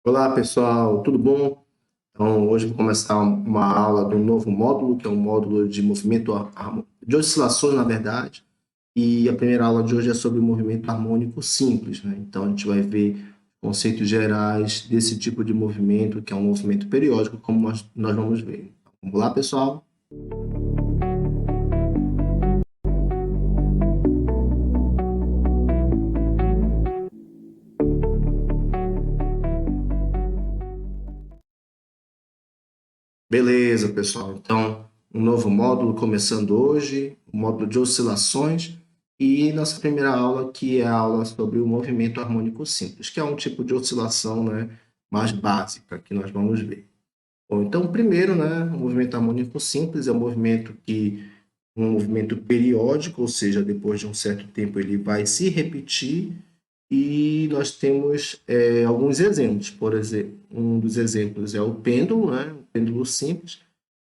Olá pessoal, tudo bom? Então, hoje vou começar uma aula do novo módulo, que é um módulo de movimento, de oscilações, na verdade. E a primeira aula de hoje é sobre o movimento harmônico simples, né? Então, a gente vai ver conceitos gerais desse tipo de movimento, que é um movimento periódico, como nós vamos ver. Vamos lá, pessoal? Beleza, pessoal. Então, um novo módulo começando hoje, o módulo de oscilações, e nossa primeira aula que é a aula sobre o movimento harmônico simples, que é um tipo de oscilação, né, mais básica que nós vamos ver. Bom, então, primeiro, né, o movimento harmônico simples é um movimento periódico, ou seja, depois de um certo tempo ele vai se repetir, e nós temos alguns exemplos. Por exemplo, um dos exemplos é o pêndulo, né, o pêndulo simples.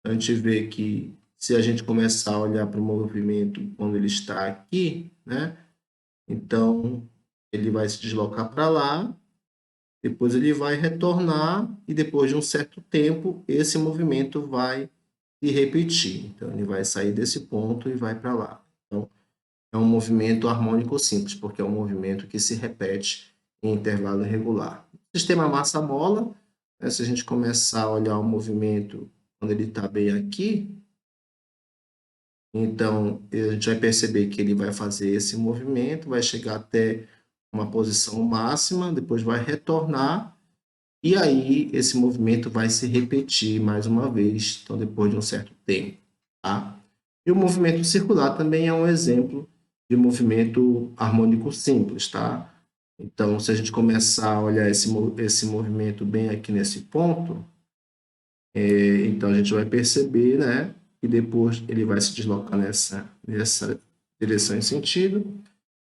A gente vê que se a gente começar a olhar para o movimento quando ele está aqui, né, então ele vai se deslocar para lá, depois ele vai retornar e depois de um certo tempo esse movimento vai se repetir. Então ele vai sair desse ponto e vai para lá. Então é um movimento harmônico simples, porque é um movimento que se repete em intervalo regular. O sistema massa-mola, né, se a gente começar a olhar o movimento quando ele está bem aqui, então a gente vai perceber que ele vai fazer esse movimento, vai chegar até uma posição máxima, depois vai retornar, e aí esse movimento vai se repetir mais uma vez, então depois de um certo tempo. Tá? E o movimento circular também é um exemplo de movimento harmônico simples, tá? Então, se a gente começar a olhar esse movimento bem aqui nesse ponto, então a gente vai perceber, né, que depois ele vai se deslocar nessa direção e sentido.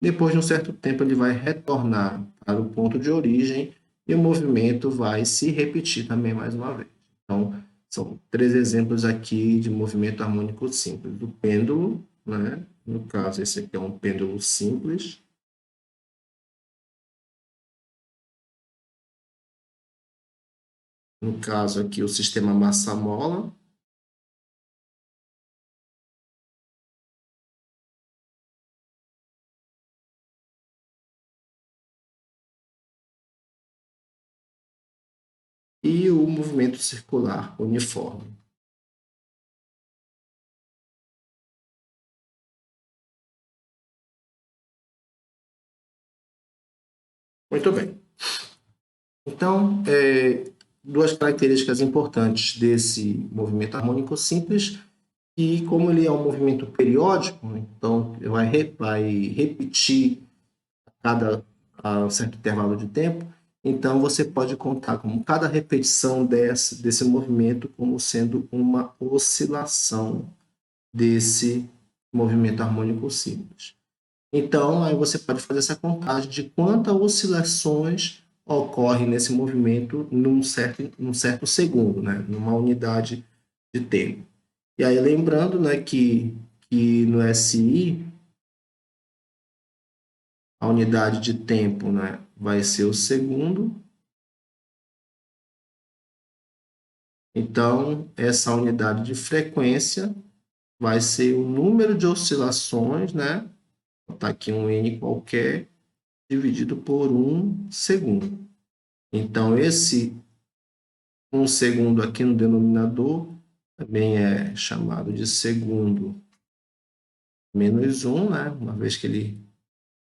Depois de um certo tempo, ele vai retornar para o ponto de origem e o movimento vai se repetir também mais uma vez. Então, são três exemplos aqui de movimento harmônico simples. Do pêndulo, né? No caso, esse aqui é um pêndulo simples. No caso aqui, o sistema massa-mola. E o movimento circular uniforme. Muito bem. Então, duas características importantes desse movimento harmônico simples. E como ele é um movimento periódico, então ele vai repetir a um certo intervalo de tempo, então você pode contar como cada repetição desse movimento como sendo uma oscilação desse movimento harmônico simples. Então, aí você pode fazer essa contagem de quantas oscilações ocorrem nesse movimento num certo segundo, né? Numa unidade de tempo. E aí, lembrando, né, que no SI, a unidade de tempo, né, vai ser o segundo. Então, essa unidade de frequência vai ser o número de oscilações, né? Vou botar aqui um N qualquer, dividido por um segundo. Então, esse um segundo aqui no denominador também é chamado de segundo menos um, né? Uma vez que ele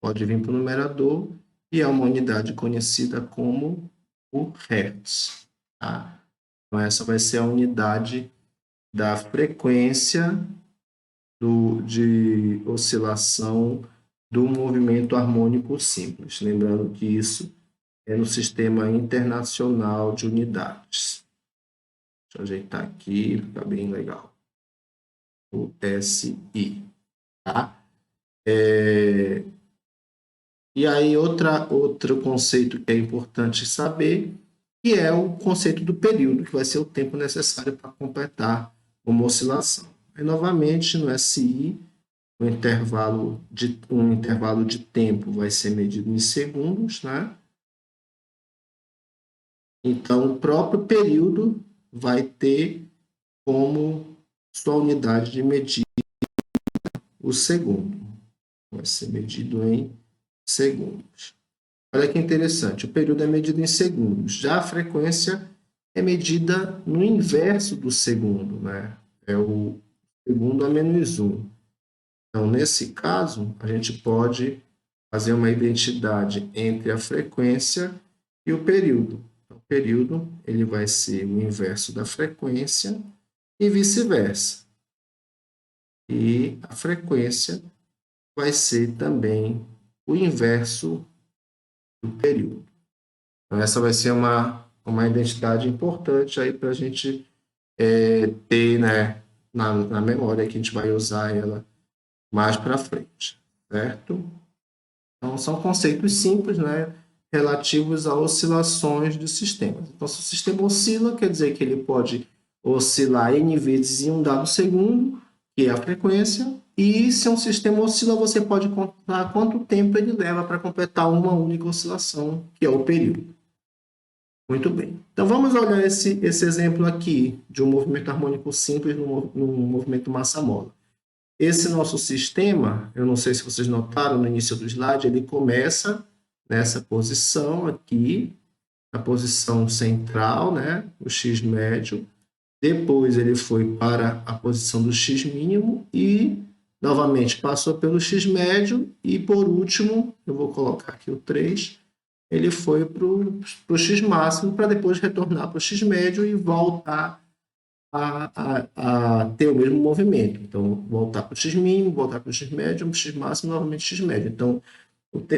pode vir para o numerador, e é uma unidade conhecida como o Hertz. Tá? Então, essa vai ser a unidade da frequência de oscilação do movimento harmônico simples. Lembrando que isso é no Sistema Internacional de Unidades. Deixa eu ajeitar aqui, fica bem legal. O SI. Tá? E aí, outro conceito que é importante saber, que é o conceito do período, que vai ser o tempo necessário para completar uma oscilação. E, novamente, no SI, um intervalo de tempo vai ser medido em segundos, né? Então, o próprio período vai ter como sua unidade de medida o segundo. Vai ser medido em segundos. Olha que interessante, o período é medido em segundos. Já a frequência é medida no inverso do segundo, né? É o segundo a menos 1. Então, nesse caso, a gente pode fazer uma identidade entre a frequência e o período. Então, o período ele vai ser o inverso da frequência e vice-versa. E a frequência vai ser também o inverso do período. Então, essa vai ser uma identidade importante aí para a gente ter, né, na memória, que a gente vai usar ela mais para frente, certo? Então, são conceitos simples, né, relativos a oscilações de sistemas. Então, se o sistema oscila, quer dizer que ele pode oscilar N vezes em um dado segundo, que é a frequência, e se um sistema oscila, você pode contar quanto tempo ele leva para completar uma única oscilação, que é o período. Muito bem. Então, vamos olhar esse exemplo aqui de um movimento harmônico simples no movimento massa-mola. Esse nosso sistema, eu não sei se vocês notaram no início do slide, ele começa nessa posição aqui, a posição central, né, o x médio. Depois ele foi para a posição do x mínimo e, novamente, passou pelo x médio e, por último, eu vou colocar aqui o 3, ele foi para o x máximo para depois retornar para o x médio e voltar a ter o mesmo movimento. Então, voltar para o x mínimo, voltar para o x médio, x máximo, novamente x médio. Então,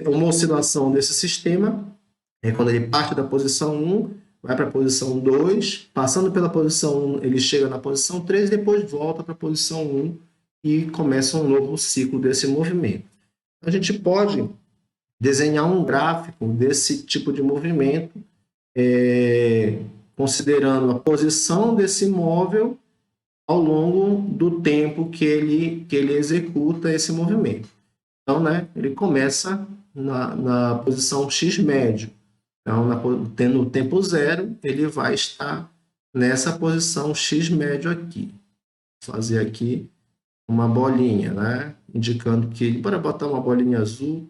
uma oscilação desse sistema é quando ele parte da posição 1, vai para a posição 2, passando pela posição 1, ele chega na posição 3, depois volta para a posição 1 e começa um novo ciclo desse movimento. A gente pode desenhar um gráfico desse tipo de movimento, considerando a posição desse móvel ao longo do tempo que ele executa esse movimento. Então, né, ele começa na posição x médio. Então, tendo o tempo zero, ele vai estar nessa posição x médio aqui. Vou fazer aqui uma bolinha, né, indicando que, bora botar uma bolinha azul,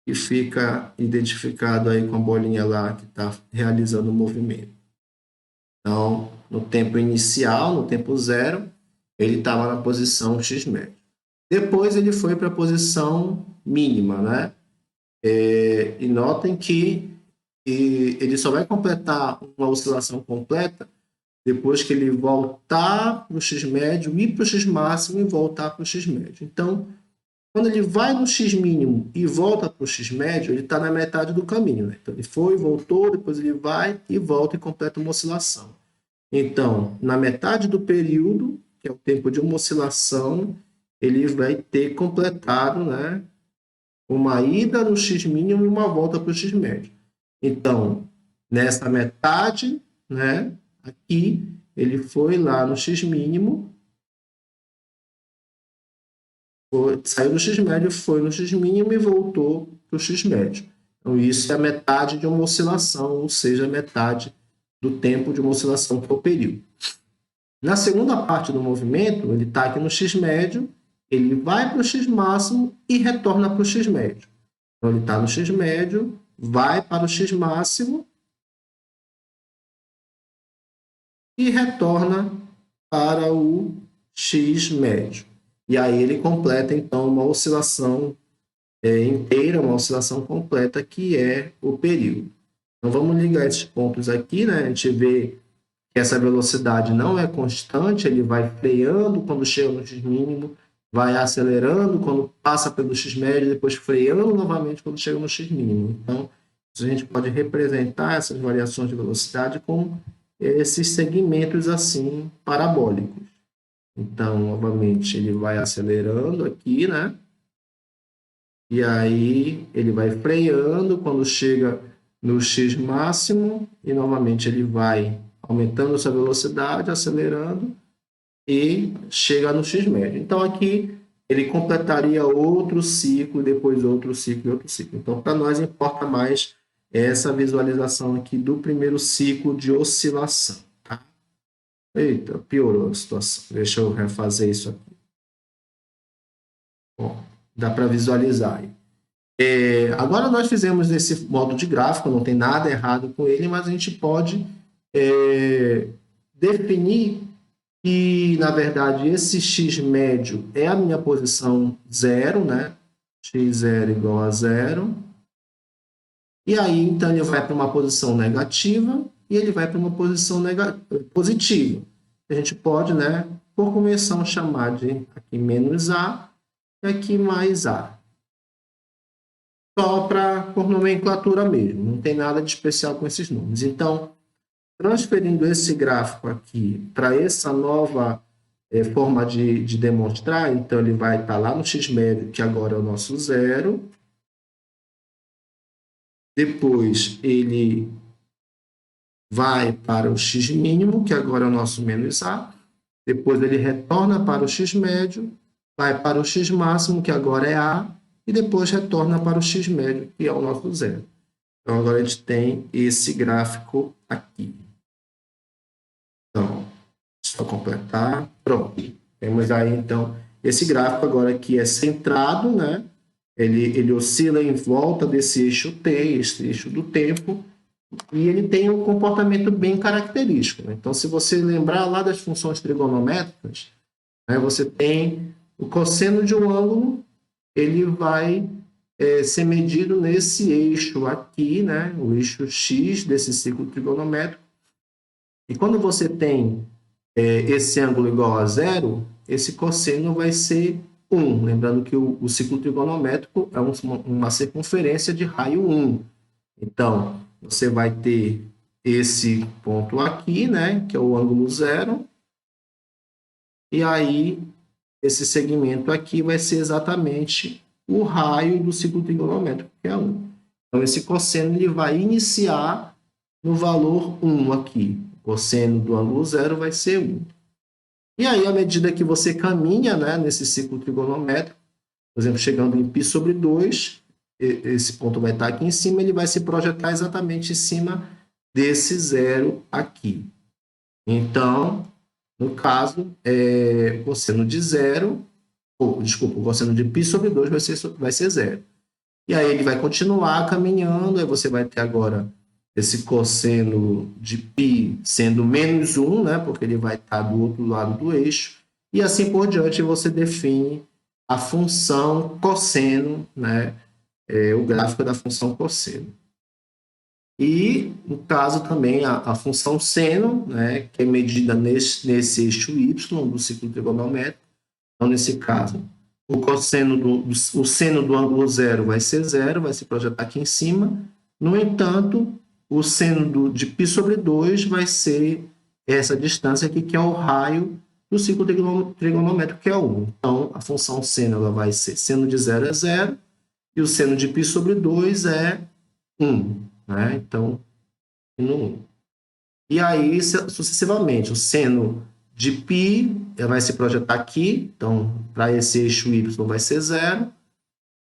que fica identificado aí com a bolinha lá que está realizando o movimento. Então, no tempo inicial, no tempo zero, ele estava na posição x médio. Depois ele foi para a posição mínima, né? E notem que ele só vai completar uma oscilação completa depois que ele voltar para o x médio, ir para o x máximo e voltar para o x médio. Então, quando ele vai no x mínimo e volta para o x médio, ele está na metade do caminho, né? Então, ele foi, voltou, depois ele vai e volta e completa uma oscilação. Então, na metade do período, que é o tempo de uma oscilação, ele vai ter completado, né, uma ida no x mínimo e uma volta para o x médio. Então, nessa metade, né, aqui, ele foi lá no x mínimo, saiu do x médio, foi no x mínimo e voltou para o x médio. Então, isso é a metade de uma oscilação, ou seja, a metade do tempo de uma oscilação, que é o período. Na segunda parte do movimento, ele está aqui no x médio, ele vai para o x máximo e retorna para o x médio. Então, ele está no x médio, vai para o x máximo e retorna para o x médio. E aí ele completa, então, uma oscilação inteira, uma oscilação completa, que é o período. Então, vamos ligar esses pontos aqui, né? A gente vê que essa velocidade não é constante, ele vai freando quando chega no x mínimo, vai acelerando quando passa pelo x médio, depois freando novamente quando chega no x mínimo. Então, a gente pode representar essas variações de velocidade com esses segmentos assim parabólicos. Então, novamente, ele vai acelerando aqui, né? E aí ele vai freando quando chega no x máximo e novamente ele vai aumentando sua velocidade, acelerando e chega no x médio. Então aqui ele completaria outro ciclo, depois outro ciclo e outro ciclo. Então para nós importa mais essa visualização aqui do primeiro ciclo de oscilação. Tá? Eita, piorou a situação. Deixa eu refazer isso aqui. Bom, dá para visualizar aí. Agora nós fizemos esse modo de gráfico, não tem nada errado com ele, mas a gente pode definir que, na verdade, esse x médio é a minha posição zero, né? x0 igual a zero. E aí, então, ele vai para uma posição negativa e ele vai para uma posição positiva. A gente pode, né, por convenção, chamar de aqui menos A e aqui mais A. Só por nomenclatura mesmo, não tem nada de especial com esses números. Então, transferindo esse gráfico aqui para essa nova forma de demonstrar, então ele vai estar lá no x médio, que agora é o nosso zero. Depois ele vai para o x mínimo, que agora é o nosso menos A. Depois ele retorna para o x médio, vai para o x máximo, que agora é A, e depois retorna para o x médio, que é o nosso zero. Então, agora a gente tem esse gráfico aqui. Então, só completar. Pronto. Temos aí, então, esse gráfico agora que é centrado, né? Ele oscila em volta desse eixo T, esse eixo do tempo, e ele tem um comportamento bem característico. Né? Então, se você lembrar lá das funções trigonométricas, né, você tem o cosseno de um ângulo, ele vai ser medido nesse eixo aqui, né, o eixo x desse ciclo trigonométrico. E quando você tem esse ângulo igual a zero, esse cosseno vai ser 1. Lembrando que o ciclo trigonométrico é uma circunferência de raio 1. Então, você vai ter esse ponto aqui, né, que é o ângulo zero, e aí esse segmento aqui vai ser exatamente o raio do ciclo trigonométrico, que é 1. Então, esse cosseno ele vai iniciar no valor 1 aqui. O cosseno do ângulo zero vai ser 1. E aí, à medida que você caminha, né, nesse ciclo trigonométrico, por exemplo, chegando em π sobre 2, esse ponto vai estar aqui em cima, ele vai se projetar exatamente em cima desse zero aqui. Então, no caso, o cosseno de zero, desculpa, o cosseno de π sobre 2 vai ser zero. E aí ele vai continuar caminhando, aí você vai ter agora esse cosseno de π sendo menos 1, né, porque ele vai estar do outro lado do eixo, e assim por diante você define a função cosseno, né, o gráfico da função cosseno. E, no caso também, a função seno, né, que é medida nesse eixo y do ciclo trigonométrico. Então, nesse caso, o seno do ângulo zero vai ser zero, vai se projetar aqui em cima. No entanto, o seno de π sobre 2 vai ser essa distância aqui, que é o raio do ciclo trigonométrico, que é 1. Então, a função seno ela vai ser seno de zero é zero, e o seno de π sobre 2 é 1. Né? Então, no 1. E aí, sucessivamente, o seno de π vai se projetar aqui, então, para esse eixo y vai ser zero,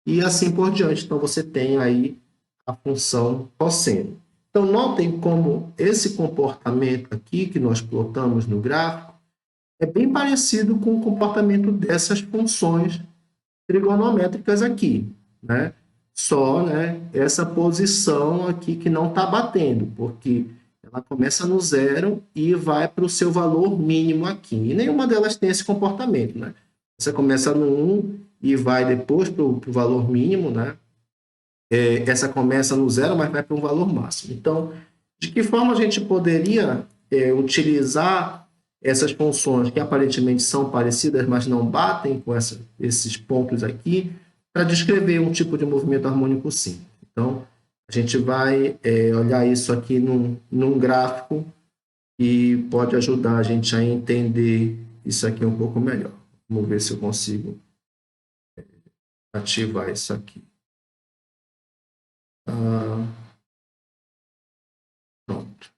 e assim por diante. Então, você tem aí a função cosseno. Então, notem como esse comportamento aqui que nós plotamos no gráfico é bem parecido com o comportamento dessas funções trigonométricas aqui, né? Só, né, essa posição aqui que não está batendo, porque ela começa no zero e vai para o seu valor mínimo aqui. E nenhuma delas tem esse comportamento, né? Você começa no 1 e vai depois para o valor mínimo, né? Essa começa no zero, mas vai para um valor máximo. Então, de que forma a gente poderia utilizar essas funções que aparentemente são parecidas, mas não batem com esses pontos aqui, para descrever um tipo de movimento harmônico simples? Então, a gente vai olhar isso aqui num gráfico e pode ajudar a gente a entender isso aqui um pouco melhor. Vamos ver se eu consigo ativar isso aqui. Pronto.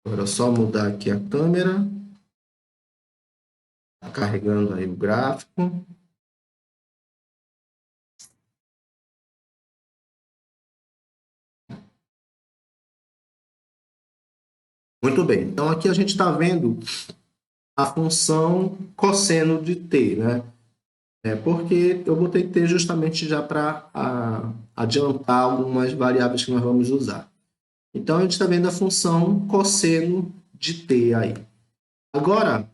Agora é só mudar aqui a câmera. Está carregando aí o gráfico. Muito bem. Então, aqui a gente está vendo a função cosseno de t, né? Porque eu botei t justamente já para adiantar algumas variáveis que nós vamos usar. Então, a gente está vendo a função cosseno de t aí. Agora,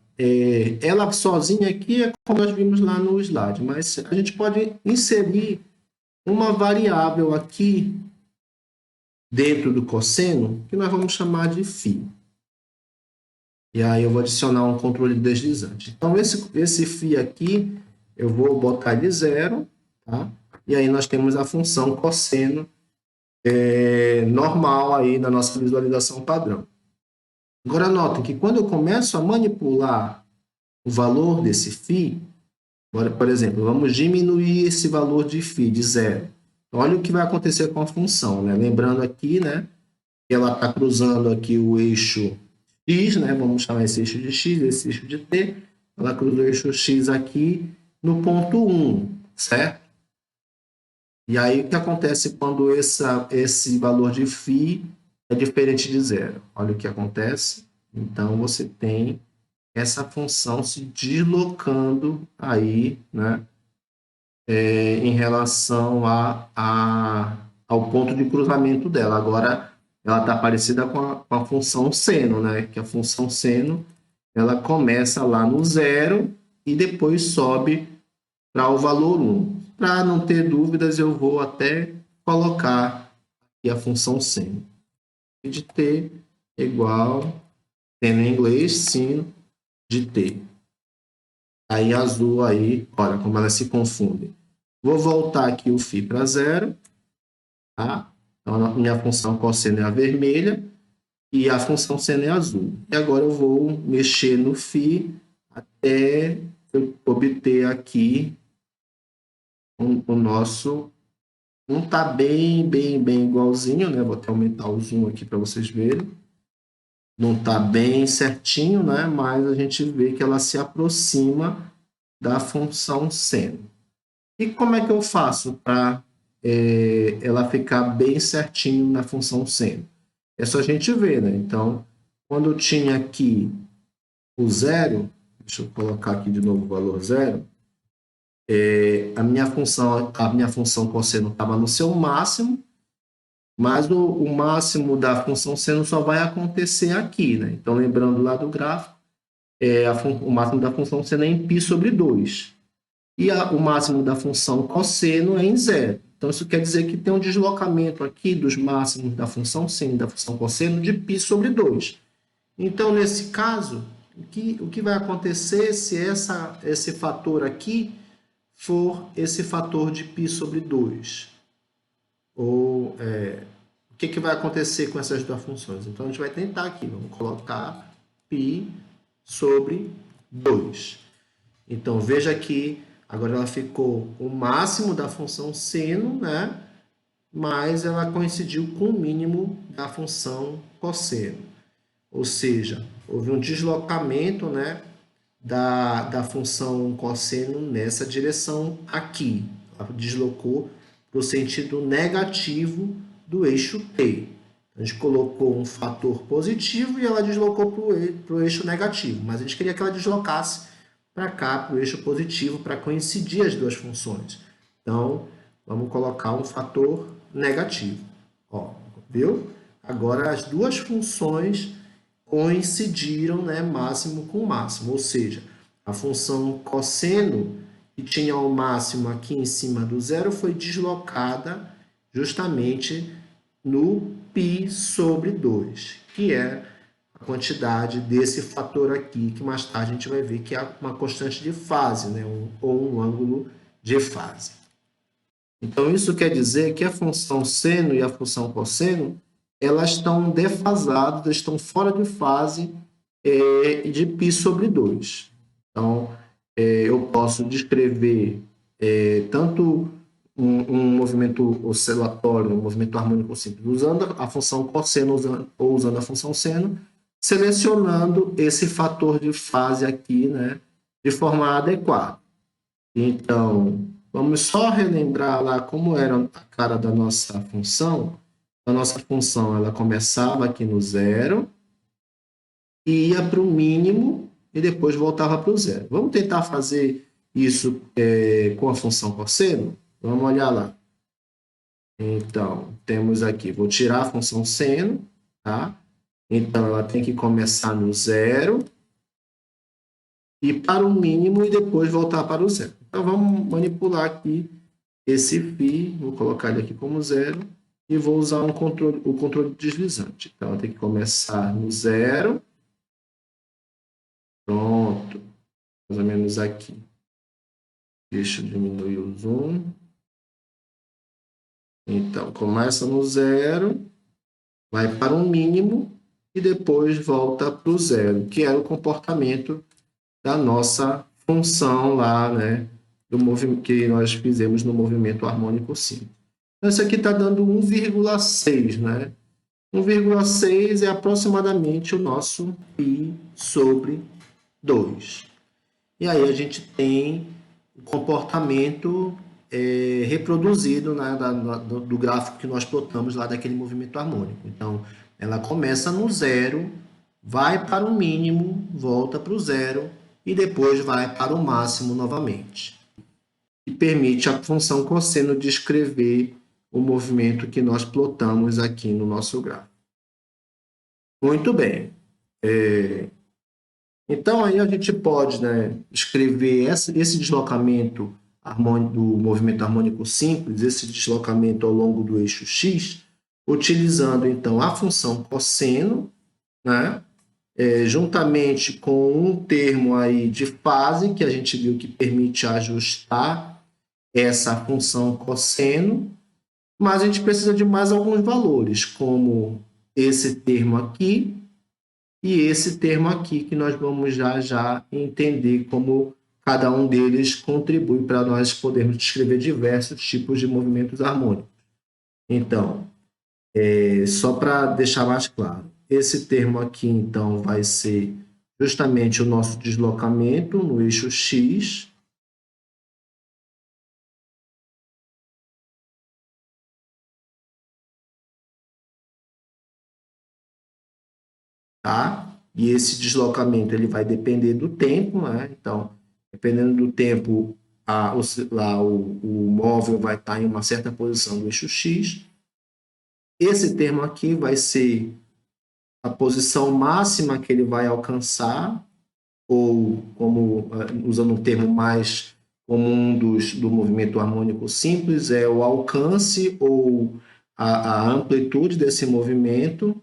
ela sozinha aqui é como nós vimos lá no slide, mas a gente pode inserir uma variável aqui dentro do cosseno que nós vamos chamar de φ. E aí eu vou adicionar um controle deslizante. Então, esse φ aqui, eu vou botar de zero, tá? E aí nós temos a função cosseno normal aí na nossa visualização padrão. Agora, notem que quando eu começo a manipular o valor desse φ, por exemplo, vamos diminuir esse valor de φ de zero. Olha o que vai acontecer com a função, né? Lembrando aqui, né, que ela está cruzando aqui o eixo x, né? Vamos chamar esse eixo de x, esse eixo de t. Ela cruza o eixo x aqui no ponto 1, certo? E aí, o que acontece quando esse valor de φ é diferente de zero? Olha o que acontece. Então, você tem essa função se deslocando aí, né? Em relação ao ponto de cruzamento dela. Agora, ela está parecida com a função seno, né? Que a função seno, ela começa lá no zero e depois sobe para o valor 1. Para não ter dúvidas, eu vou até colocar aqui a função seno. De t igual, seno em inglês, sino de t. Aí azul aí, olha como elas se confundem. Vou voltar aqui o φ para zero, tá? Então, a minha função cosseno é a vermelha e a função seno é azul. E agora eu vou mexer no φ até eu obter aqui o nosso... Não está bem igualzinho, né? Vou até aumentar o zoom aqui para vocês verem. Não está bem certinho, né? Mas a gente vê que ela se aproxima da função seno. E como é que eu faço para ela ficar bem certinho na função seno? É só a gente ver, né? Então, quando eu tinha aqui o zero, deixa eu colocar aqui de novo o valor zero, a minha função cosseno estava no seu máximo, mas o máximo da função seno só vai acontecer aqui, né? Então, lembrando lá do gráfico, o máximo da função seno é em π sobre 2. E o máximo da função cosseno é em zero. Então, isso quer dizer que tem um deslocamento aqui dos máximos da função seno e da função cosseno de π sobre 2. Então, nesse caso, o que vai acontecer se esse fator aqui for esse fator de π sobre 2? Ou o que vai acontecer com essas duas funções? Então, a gente vai tentar aqui. Vamos colocar π sobre 2. Então, veja que agora ela ficou o máximo da função seno, né? Mas ela coincidiu com o mínimo da função cosseno. Ou seja, houve um deslocamento, né, da função cosseno nessa direção aqui. Ela deslocou para o sentido negativo do eixo t. A gente colocou um fator positivo e ela deslocou para o eixo negativo. Mas a gente queria que ela deslocasse para cá, para o eixo positivo, para coincidir as duas funções. Então, vamos colocar um fator negativo. Ó, viu? Agora, as duas funções coincidiram, né, máximo com máximo, ou seja, a função cosseno, que tinha o máximo aqui em cima do zero, foi deslocada justamente no π sobre 2, que é a quantidade desse fator aqui, que mais tarde a gente vai ver que é uma constante de fase, né? Ou um ângulo de fase. Então, isso quer dizer que a função seno e a função cosseno, elas estão defasadas, estão fora de fase de π sobre 2. Então, eu posso descrever tanto um movimento oscilatório, um movimento harmônico simples, usando a função cosseno ou usando a função seno, selecionando esse fator de fase aqui, né, de forma adequada. Então, vamos só relembrar lá como era a cara da nossa função. A nossa função, ela começava aqui no zero, ia para o mínimo e depois voltava para o zero. Vamos tentar fazer isso com a função cosseno? Vamos olhar lá. Então, temos aqui, vou tirar a função seno, tá? Então, ela tem que começar no zero, ir para o mínimo e depois voltar para o zero. Então, vamos manipular aqui esse φ, vou colocar ele aqui como zero, e vou usar o controle deslizante. Então, ela tem que começar no zero. Pronto. Mais ou menos aqui. Deixa eu diminuir o zoom. Então, começa no zero, vai para um mínimo e depois volta para o zero, que era o comportamento da nossa função lá, né, do movimento que nós fizemos no movimento harmônico simples. Então, isso aqui está dando 1,6, né? 1,6 é aproximadamente o nosso π sobre 2. E aí a gente tem o comportamento reproduzido, né, do gráfico que nós plotamos lá daquele movimento harmônico. Então, ela começa no zero, vai para o mínimo, volta para o zero e depois vai para o máximo novamente. E permite a função cosseno descrever o movimento que nós plotamos aqui no nosso gráfico. Muito bem. Então, aí a gente pode, né, escrever esse deslocamento do movimento harmônico simples, esse deslocamento ao longo do eixo x, utilizando, então, a função cosseno, né, juntamente com um termo aí de fase, que a gente viu que permite ajustar essa função cosseno, mas a gente precisa de mais alguns valores, como esse termo aqui, e esse termo aqui, que nós vamos já entender como cada um deles contribui para nós podermos descrever diversos tipos de movimentos harmônicos. Então, só para deixar mais claro, esse termo aqui, então, vai ser justamente o nosso deslocamento no eixo x. Tá? E esse deslocamento ele vai depender do tempo, né? Então, dependendo do tempo, o móvel vai estar em uma certa posição do eixo x. Esse termo aqui vai ser a posição máxima que ele vai alcançar, ou como usando um termo mais comum do movimento harmônico simples, é o alcance ou a amplitude desse movimento,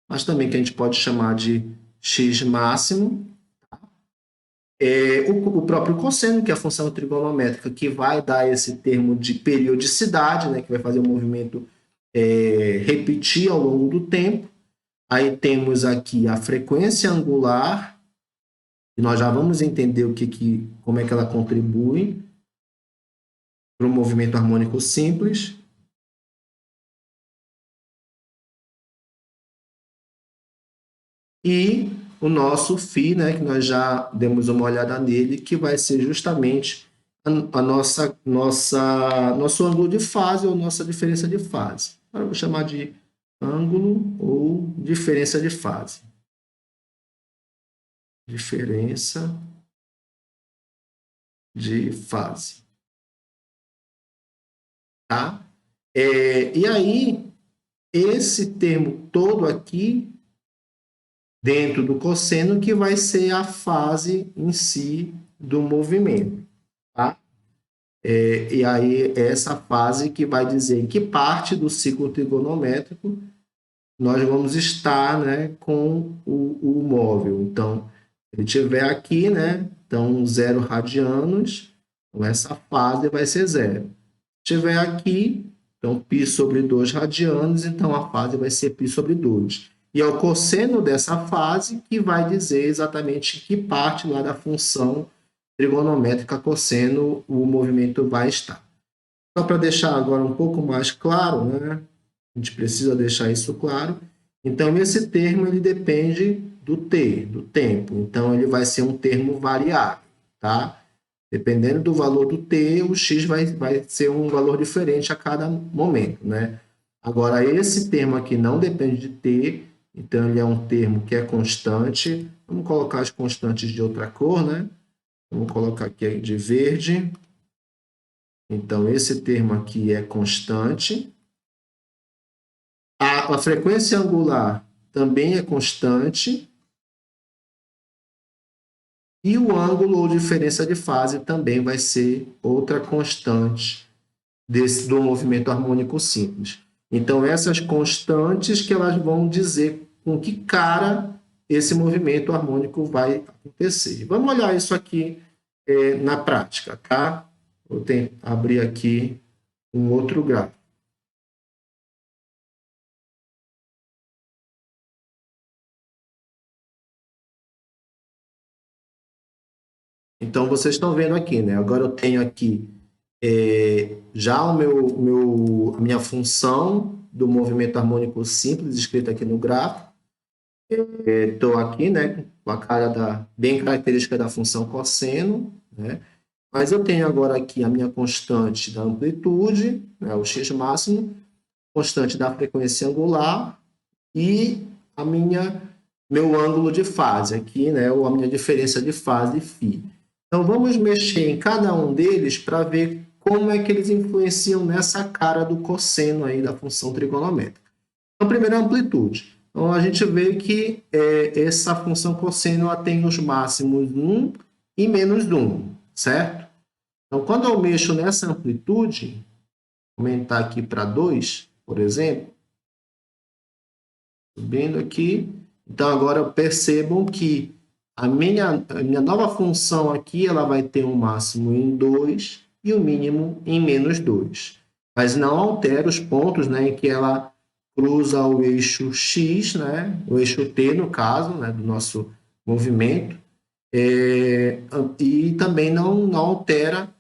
mas também que a gente pode chamar de x máximo. O próprio cosseno, que é a função trigonométrica, que vai dar esse termo de periodicidade, né, que vai fazer o movimento repetir ao longo do tempo. Aí temos aqui a frequência angular, e nós já vamos entender como é que ela contribui para o movimento harmônico simples. E o nosso φ, né, que nós já demos uma olhada nele, que vai ser justamente nosso ângulo de fase ou nossa diferença de fase. Agora eu vou chamar de ângulo ou diferença de fase. Diferença de fase. Tá? E aí, esse termo todo aqui, dentro do cosseno, que vai ser a fase em si do movimento. Tá? E aí, essa fase que vai dizer em que parte do ciclo trigonométrico nós vamos estar, né, com o móvel. Então, se ele estiver aqui, né, então 0 radianos, então essa fase vai ser 0. Se estiver aqui, então π sobre 2 radianos, então a fase vai ser π sobre 2. E é o cosseno dessa fase que vai dizer exatamente que parte lá da função trigonométrica cosseno o movimento vai estar. Só para deixar agora um pouco mais claro, né? A gente precisa deixar isso claro. Então, esse termo ele depende do t, do tempo. Então, ele vai ser um termo variável, tá? Dependendo do valor do t, o x vai ser um valor diferente a cada momento, né? Agora, esse termo aqui não depende de T, então ele é um termo que é constante. Vamos colocar as constantes de outra cor, né? Vamos colocar aqui de verde. Então, esse termo aqui é constante. A frequência angular também é constante. E o ângulo ou diferença de fase também vai ser outra constante do movimento harmônico simples. Então, essas constantes que elas vão dizer com que cara esse movimento harmônico vai acontecer. Vamos olhar isso aqui na prática, tá? Vou abrir aqui um outro gráfico. Então, vocês estão vendo aqui, né? Agora eu tenho aqui já a minha função do movimento harmônico simples escrita aqui no gráfico. Estou aqui, né, com a cara bem característica da função cosseno, né? Mas eu tenho agora aqui a minha constante da amplitude, né, o x máximo, constante da frequência angular e meu ângulo de fase aqui, né, ou a minha diferença de fase φ. Então vamos mexer em cada um deles para ver como é que eles influenciam nessa cara do cosseno aí da função trigonométrica. Então, primeiro a amplitude. Então, a gente vê que essa função cosseno ela tem os máximos 1 e menos 1, certo? Então, quando eu mexo nessa amplitude, vou aumentar aqui para 2, por exemplo, subindo aqui. Então, agora percebam que a minha nova função aqui ela vai ter um máximo em 2 e o mínimo em menos 2. Mas não altera os pontos, né, em que ela cruza o eixo X, né, o eixo T, no caso, né, do nosso movimento, e também não altera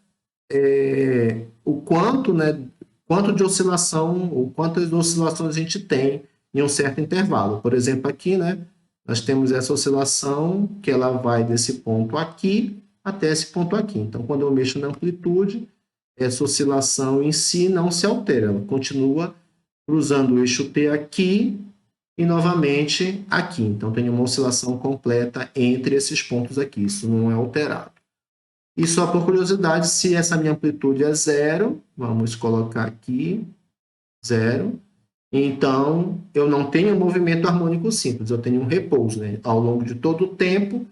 o quanto, né, quanto de oscilação, ou quantas oscilações a gente tem em um certo intervalo. Por exemplo, aqui, né, nós temos essa oscilação que ela vai desse ponto aqui até esse ponto aqui. Então, quando eu mexo na amplitude, essa oscilação em si não se altera, ela continua cruzando o eixo T aqui e novamente aqui. Então, tem uma oscilação completa entre esses pontos aqui, isso não é alterado. E só por curiosidade, se essa minha amplitude é zero, vamos colocar aqui, zero, então eu não tenho movimento harmônico simples, eu tenho um repouso, né? Ao longo de todo o tempo,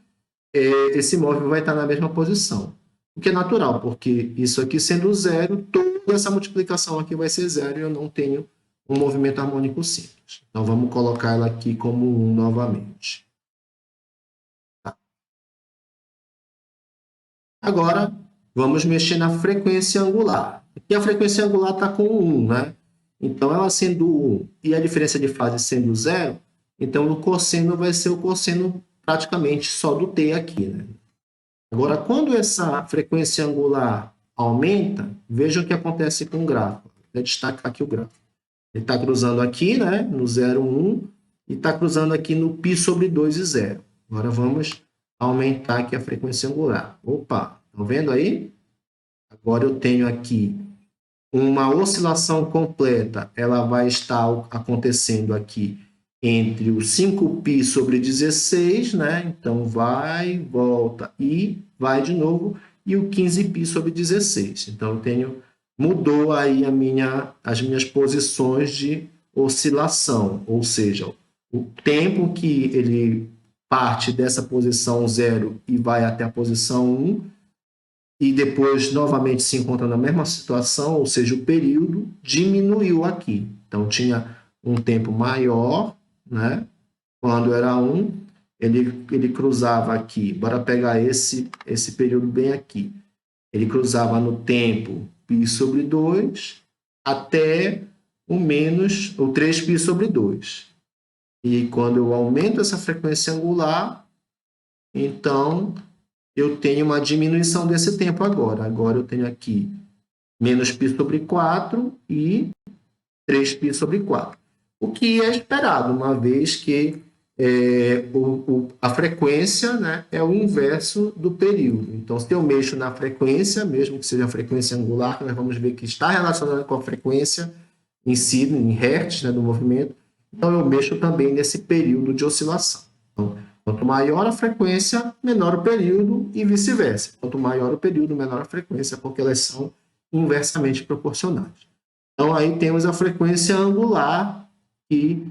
esse móvel vai estar na mesma posição. O que é natural, porque isso aqui sendo zero, toda essa multiplicação aqui vai ser zero e eu não tenho um movimento harmônico simples. Então, vamos colocar ela aqui como 1 novamente. Tá. Agora, vamos mexer na frequência angular. Aqui a frequência angular está com 1, né? Então, ela sendo 1 e a diferença de fase sendo 0, então o cosseno vai ser o cosseno praticamente só do t aqui, né? Agora, quando essa frequência angular aumenta, veja o que acontece com o gráfico. Vou destacar aqui o gráfico. Ele está cruzando aqui, né, no 0, 1, e está cruzando aqui no π sobre 2 e 0. Agora vamos aumentar aqui a frequência angular. Opa, estão vendo aí? Agora eu tenho aqui uma oscilação completa, ela vai estar acontecendo aqui entre o 5π sobre 16, né? Então vai, volta e vai de novo, e o 15π sobre 16. Então eu tenho mudou aí as minhas posições de oscilação, ou seja, o tempo que ele parte dessa posição 0 e vai até a posição 1, e depois novamente se encontra na mesma situação, ou seja, o período diminuiu aqui. Então tinha um tempo maior, né? Quando era 1, ele cruzava aqui, bora pegar esse período bem aqui. Ele cruzava no tempo π sobre 2 até o 3π sobre 2. E quando eu aumento essa frequência angular, então eu tenho uma diminuição desse tempo agora. Agora eu tenho aqui menos π sobre 4 e 3π sobre 4. O que é esperado, uma vez que a frequência, né, é o inverso do período. Então, se eu mexo na frequência, mesmo que seja a frequência angular, nós vamos ver que está relacionada com a frequência, em si, em hertz, né, do movimento, então eu mexo também nesse período de oscilação. Então, quanto maior a frequência, menor o período e vice-versa. Quanto maior o período, menor a frequência, porque elas são inversamente proporcionais. Então, aí temos a frequência angular, que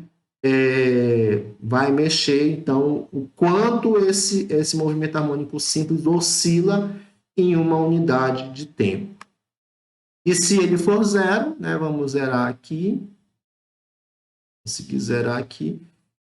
vai mexer, então, o quanto esse movimento harmônico simples oscila em uma unidade de tempo. E se ele for zero, né, vamos zerar aqui, conseguir zerar aqui,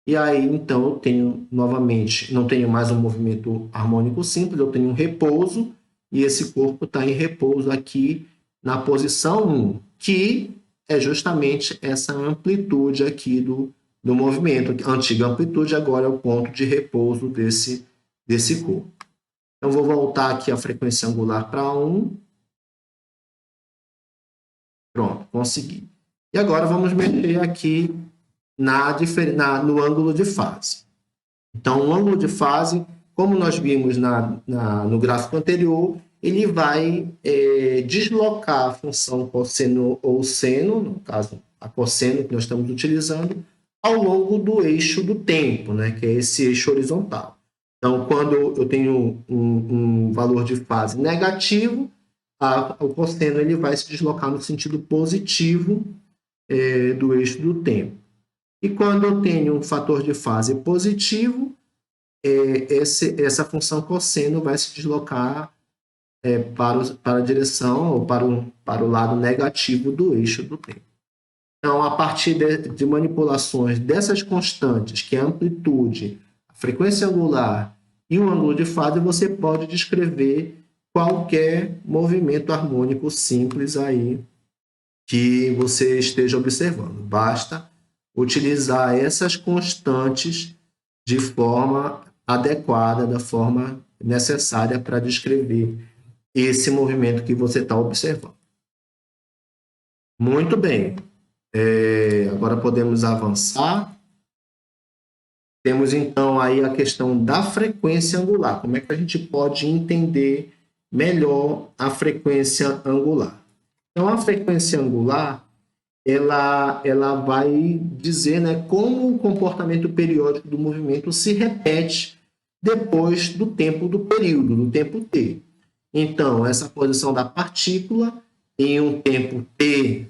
e aí, então, eu tenho, novamente, não tenho mais um movimento harmônico simples, eu tenho um repouso, e esse corpo está em repouso aqui na posição 1, que é justamente essa amplitude aqui do movimento. A antiga amplitude agora é o ponto de repouso desse corpo. Então, vou voltar aqui a frequência angular para 1. Pronto, consegui. E agora vamos mexer aqui no ângulo de fase. Então, o ângulo de fase, como nós vimos no gráfico anterior, ele vai deslocar a função cosseno ou seno, no caso, a cosseno que nós estamos utilizando, ao longo do eixo do tempo, né, que é esse eixo horizontal. Então, quando eu tenho um valor de fase negativo, o cosseno ele vai se deslocar no sentido positivo do eixo do tempo. E quando eu tenho um fator de fase positivo, essa função cosseno vai se deslocar para a direção ou para o lado negativo do eixo do tempo. Então, a partir de manipulações dessas constantes, que é a amplitude, a frequência angular e o ângulo de fase, você pode descrever qualquer movimento harmônico simples aí que você esteja observando. Basta utilizar essas constantes de forma adequada, da forma necessária para descrever esse movimento que você está observando. Muito bem. Agora podemos avançar. Temos então aí a questão da frequência angular. Como é que a gente pode entender melhor a frequência angular? Então, a frequência angular, ela vai dizer, né, como o comportamento periódico do movimento se repete depois do tempo do período, do tempo t. Então, essa posição da partícula em um tempo t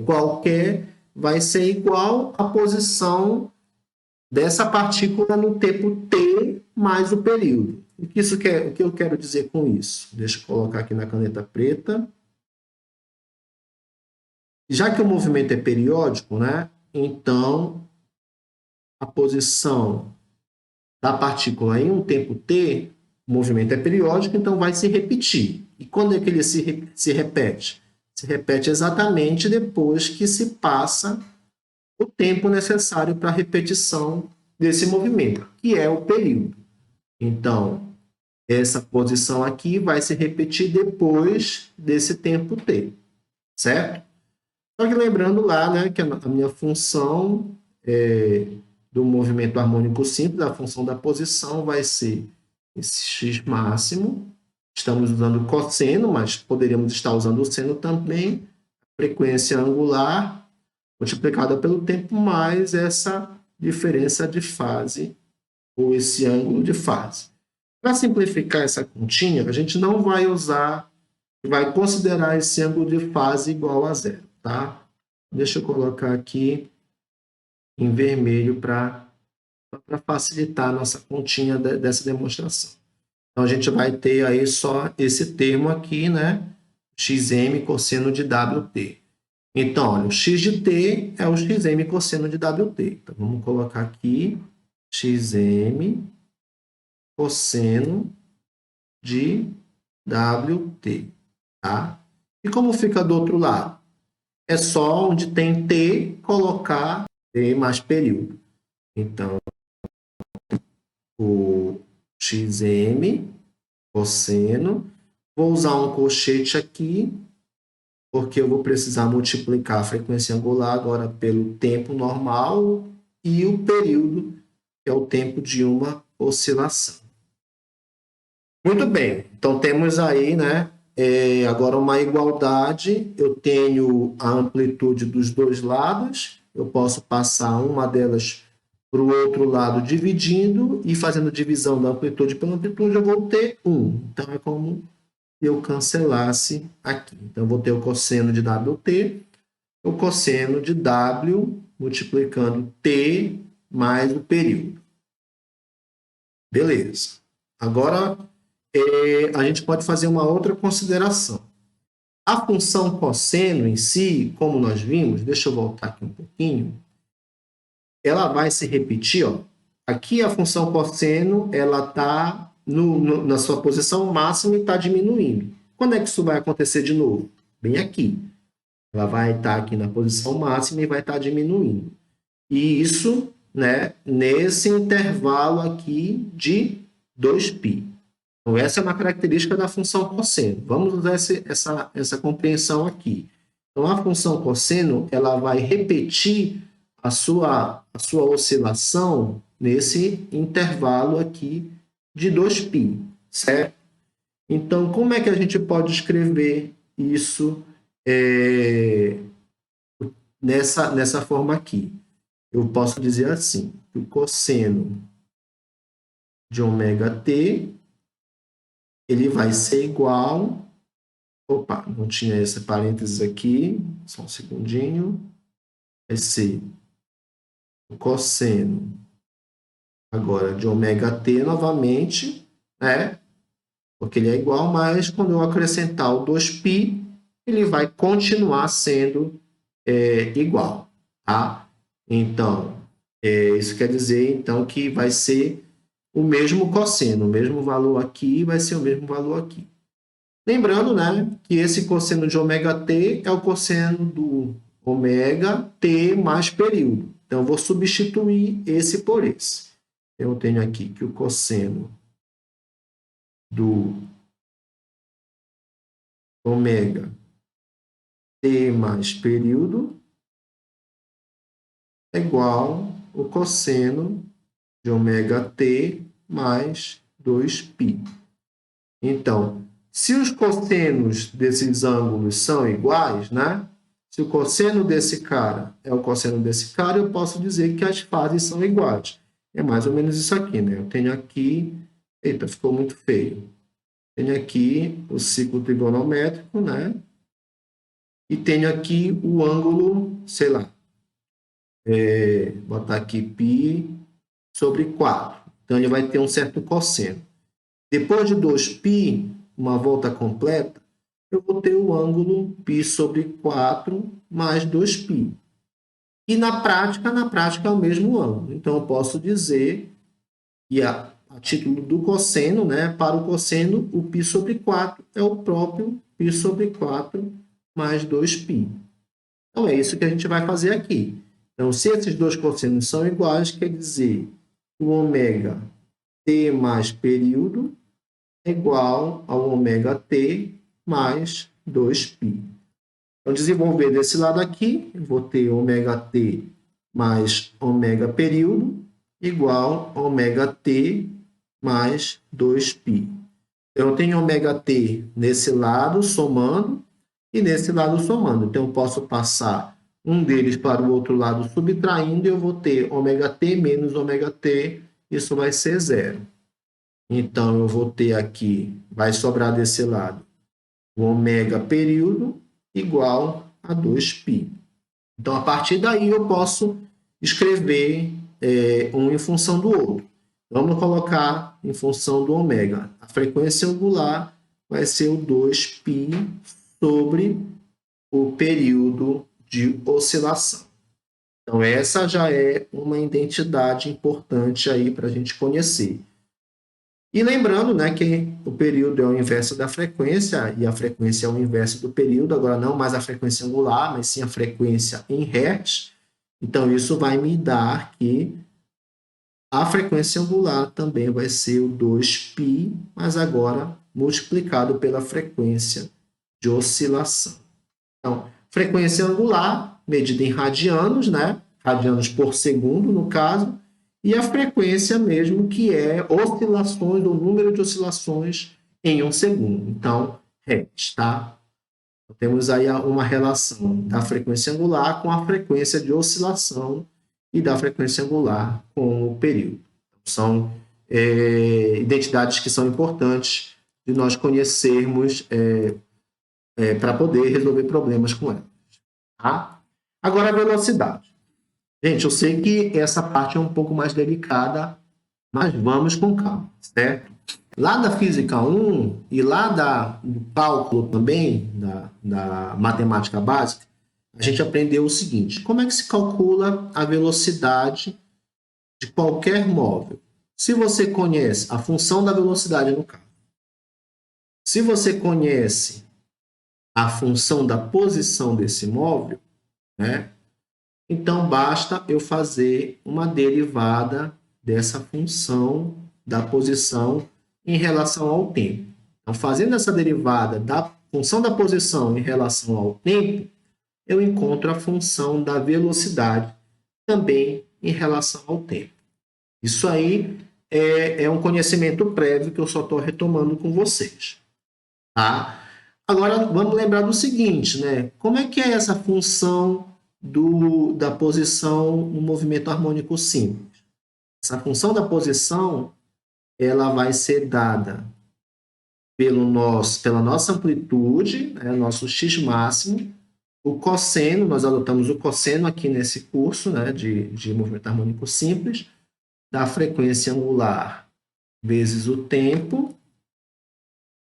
qualquer vai ser igual à posição dessa partícula no tempo t mais o período. O que eu quero dizer com isso? Deixa eu colocar aqui na caneta preta. Já que o movimento é periódico, né? Então, a posição da partícula em um tempo t, o movimento é periódico, então vai se repetir. E quando é que ele se repete? Se repete exatamente depois que se passa o tempo necessário para a repetição desse movimento, que é o período. Então, essa posição aqui vai se repetir depois desse tempo t, certo? Só que lembrando lá, né, que a minha função do movimento harmônico simples, a função da posição vai ser esse x máximo. Estamos usando cosseno, mas poderíamos estar usando o seno também. Frequência angular multiplicada pelo tempo mais essa diferença de fase, ou esse ângulo de fase. Para simplificar essa continha, a gente não vai vai considerar esse ângulo de fase igual a zero, tá? Deixa eu colocar aqui em vermelho para facilitar a nossa continha dessa demonstração. Então, a gente vai ter aí só esse termo aqui, né? Xm cosseno de Wt. Então, olha, o x de t é o xm cosseno de Wt. Então, vamos colocar aqui xm cosseno de Wt, tá? E como fica do outro lado? É só onde tem t, colocar t mais período. Então, o xm cosseno, vou usar um colchete aqui, porque eu vou precisar multiplicar a frequência angular agora pelo tempo normal e o período, que é o tempo de uma oscilação. Muito bem, então temos aí, né, Agora, uma igualdade, eu tenho a amplitude dos dois lados, eu posso passar uma delas para o outro lado dividindo e fazendo divisão da amplitude pela amplitude, eu vou ter 1. Então, é como eu cancelasse aqui. Então, eu vou ter o cosseno de WT, o cosseno de W multiplicando T mais o período. Beleza. Agora, a gente pode fazer uma outra consideração. A função cosseno em si, como nós vimos, deixa eu voltar aqui um pouquinho, ela vai se repetir, ó. Aqui a função cosseno, ela está na sua posição máxima e está diminuindo. Quando é que isso vai acontecer de novo? Bem aqui. Ela vai estar aqui na posição máxima e vai estar diminuindo. E isso, né, nesse intervalo aqui de 2π. Então, essa é uma característica da função cosseno. Vamos usar essa compreensão aqui. Então, a função cosseno, ela vai repetir a sua oscilação nesse intervalo aqui de 2π, certo? Então, como é que a gente pode escrever isso nessa forma aqui? Eu posso dizer assim, que o cosseno de ômega-t ele vai ser igual... Opa, não tinha esse parênteses aqui, só um segundinho. Vai ser o cosseno agora de ômega-t novamente, né? Porque ele é igual, mas quando eu acrescentar o 2π, ele vai continuar sendo igual, tá? Então, isso quer dizer, então, que vai ser o mesmo cosseno, o mesmo valor aqui vai ser o mesmo valor aqui. Lembrando, né, que esse cosseno de ômega-t é o cosseno do ômega-t mais período. Então, eu vou substituir esse por esse. Eu tenho aqui que o cosseno do ômega-t mais período é igual ao cosseno de ômega-t mais 2π. Então, se os cossenos desses ângulos são iguais, né? Se o cosseno desse cara é o cosseno desse cara, eu posso dizer que as fases são iguais. É mais ou menos isso aqui, né? Eu tenho aqui... Eita, ficou muito feio. Tenho aqui o ciclo trigonométrico, né? E tenho aqui o ângulo, sei lá, botar aqui π sobre 4. Então, ele vai ter um certo cosseno. Depois de 2π, uma volta completa, eu vou ter o ângulo π sobre 4 mais 2π. E na prática é o mesmo ângulo. Então, eu posso dizer que a título do cosseno, né, para o cosseno, o π sobre 4 é o próprio π sobre 4 mais 2π. Então, é isso que a gente vai fazer aqui. Então, se esses dois cossenos são iguais, quer dizer que o ômega-t mais período é igual ao ômega-t mais 2π. Então, desenvolver desse lado aqui, eu vou ter ômega-t mais ômega período igual a ômega-t mais 2π. Eu tenho ômega-t nesse lado somando e nesse lado somando. Então, eu posso passar um deles para o outro lado subtraindo e eu vou ter ômega-t menos ômega-t, isso vai ser zero. Então, eu vou ter aqui, vai sobrar desse lado, o ômega período igual a 2π. Então, a partir daí, eu posso escrever um em função do outro. Vamos colocar em função do ômega. A frequência angular vai ser o 2π sobre o período de oscilação. Então, essa já é uma identidade importante aí para a gente conhecer. E lembrando, né, que o período é o inverso da frequência, e a frequência é o inverso do período, agora não mais a frequência angular, mas sim a frequência em Hertz. Então, isso vai me dar que a frequência angular também vai ser o 2π, mas agora multiplicado pela frequência de oscilação. Então, frequência angular, medida em radianos, né? Radianos por segundo, no caso, e a frequência mesmo, que é oscilações, o número de oscilações em um segundo. Então, Hz, tá? Então, temos aí uma relação da frequência angular com a frequência de oscilação e da frequência angular com o período. São identidades que são importantes de nós conhecermos para poder resolver problemas com elas. Tá? Agora, a velocidade. Gente, eu sei que essa parte é um pouco mais delicada, mas vamos com calma, certo? Lá da Física 1 e lá do cálculo também, da matemática básica, a gente aprendeu o seguinte: como é que se calcula a velocidade de qualquer móvel? Se você conhece a função da velocidade no carro, se você conhece a função da posição desse móvel, né? Então basta eu fazer uma derivada dessa função da posição em relação ao tempo. Então, fazendo essa derivada da função da posição em relação ao tempo, eu encontro a função da velocidade também em relação ao tempo. Isso aí é um conhecimento prévio que eu só estou retomando com vocês. Tá? Agora, vamos lembrar do seguinte, né? Como é que é essa função da posição no movimento harmônico simples? Essa função da posição, ela vai ser dada pela nossa amplitude, né, nosso x máximo, o cosseno, nós adotamos o cosseno aqui nesse curso, né, de movimento harmônico simples, da frequência angular vezes o tempo.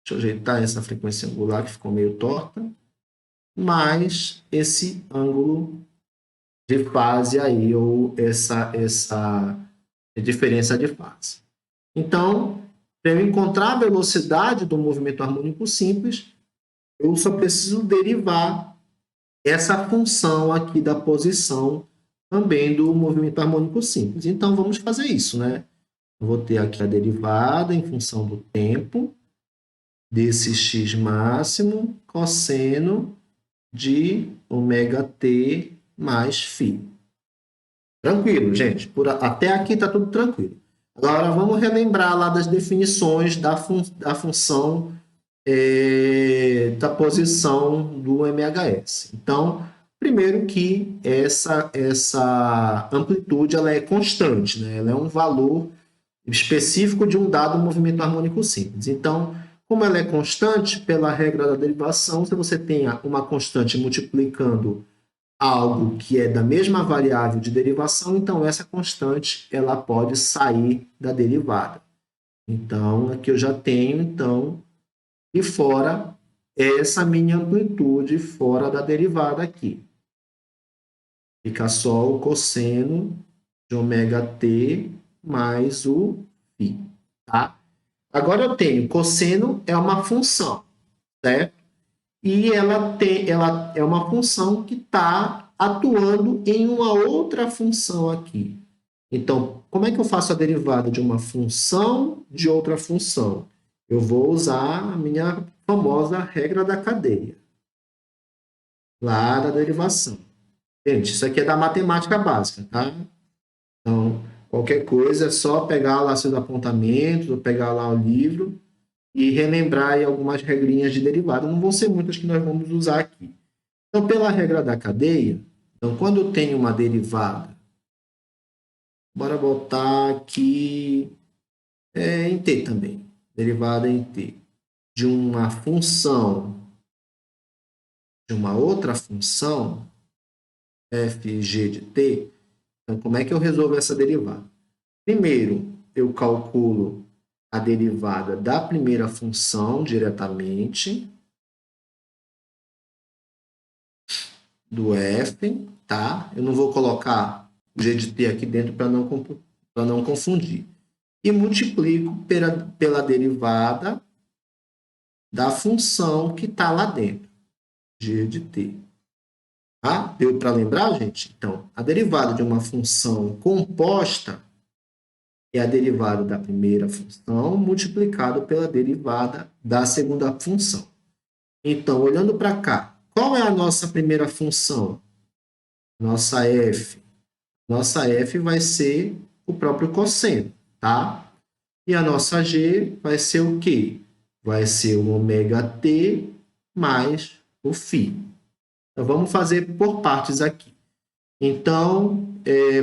Deixa eu ajeitar essa frequência angular que ficou meio torta, mais esse ângulo de fase aí, ou essa diferença de fase. Então, para eu encontrar a velocidade do movimento harmônico simples, eu só preciso derivar essa função aqui da posição também do movimento harmônico simples. Então, vamos fazer isso, né? Eu vou ter aqui a derivada em função do tempo desse x máximo cosseno de ômega-t mais φ. Tranquilo, gente? Até aqui está tudo tranquilo. Agora, vamos relembrar lá das definições da função da posição do MHS. Então, primeiro que essa amplitude ela é constante, né? Ela é um valor específico de um dado movimento harmônico simples. Então, como ela é constante, pela regra da derivação, se você tem uma constante multiplicando algo que é da mesma variável de derivação, então essa constante ela pode sair da derivada. Então, aqui eu já tenho, então, e fora essa minha amplitude fora da derivada aqui. Fica só o cosseno de ômega-t mais o φ. Tá? Agora eu tenho cosseno é uma função, certo? E ela é uma função que está atuando em uma outra função aqui. Então, como é que eu faço a derivada de uma função de outra função? Eu vou usar a minha famosa regra da cadeia, lá da derivação. Gente, isso aqui é da matemática básica, tá? Então, qualquer coisa é só pegar lá seus apontamentos, ou pegar lá o livro e relembrar aí algumas regrinhas de derivada. Não vão ser muitas que nós vamos usar aqui. Então, pela regra da cadeia, então, quando eu tenho uma derivada, bora botar aqui em t também, derivada em t, de uma função, de uma outra função, fg de t, então, como é que eu resolvo essa derivada? Primeiro, eu calculo a derivada da primeira função diretamente, do f, tá? Eu não vou colocar o g de t aqui dentro para não confundir. E multiplico pela derivada da função que está lá dentro, g de t. Tá? Deu para lembrar, gente? Então, a derivada de uma função composta é a derivada da primeira função multiplicado pela derivada da segunda função. Então, olhando para cá, qual é a nossa primeira função? Nossa f. Nossa f vai ser o próprio cosseno, tá? E a nossa g vai ser o quê? Vai ser o ômega-t mais o φ. Então, vamos fazer por partes aqui. Então,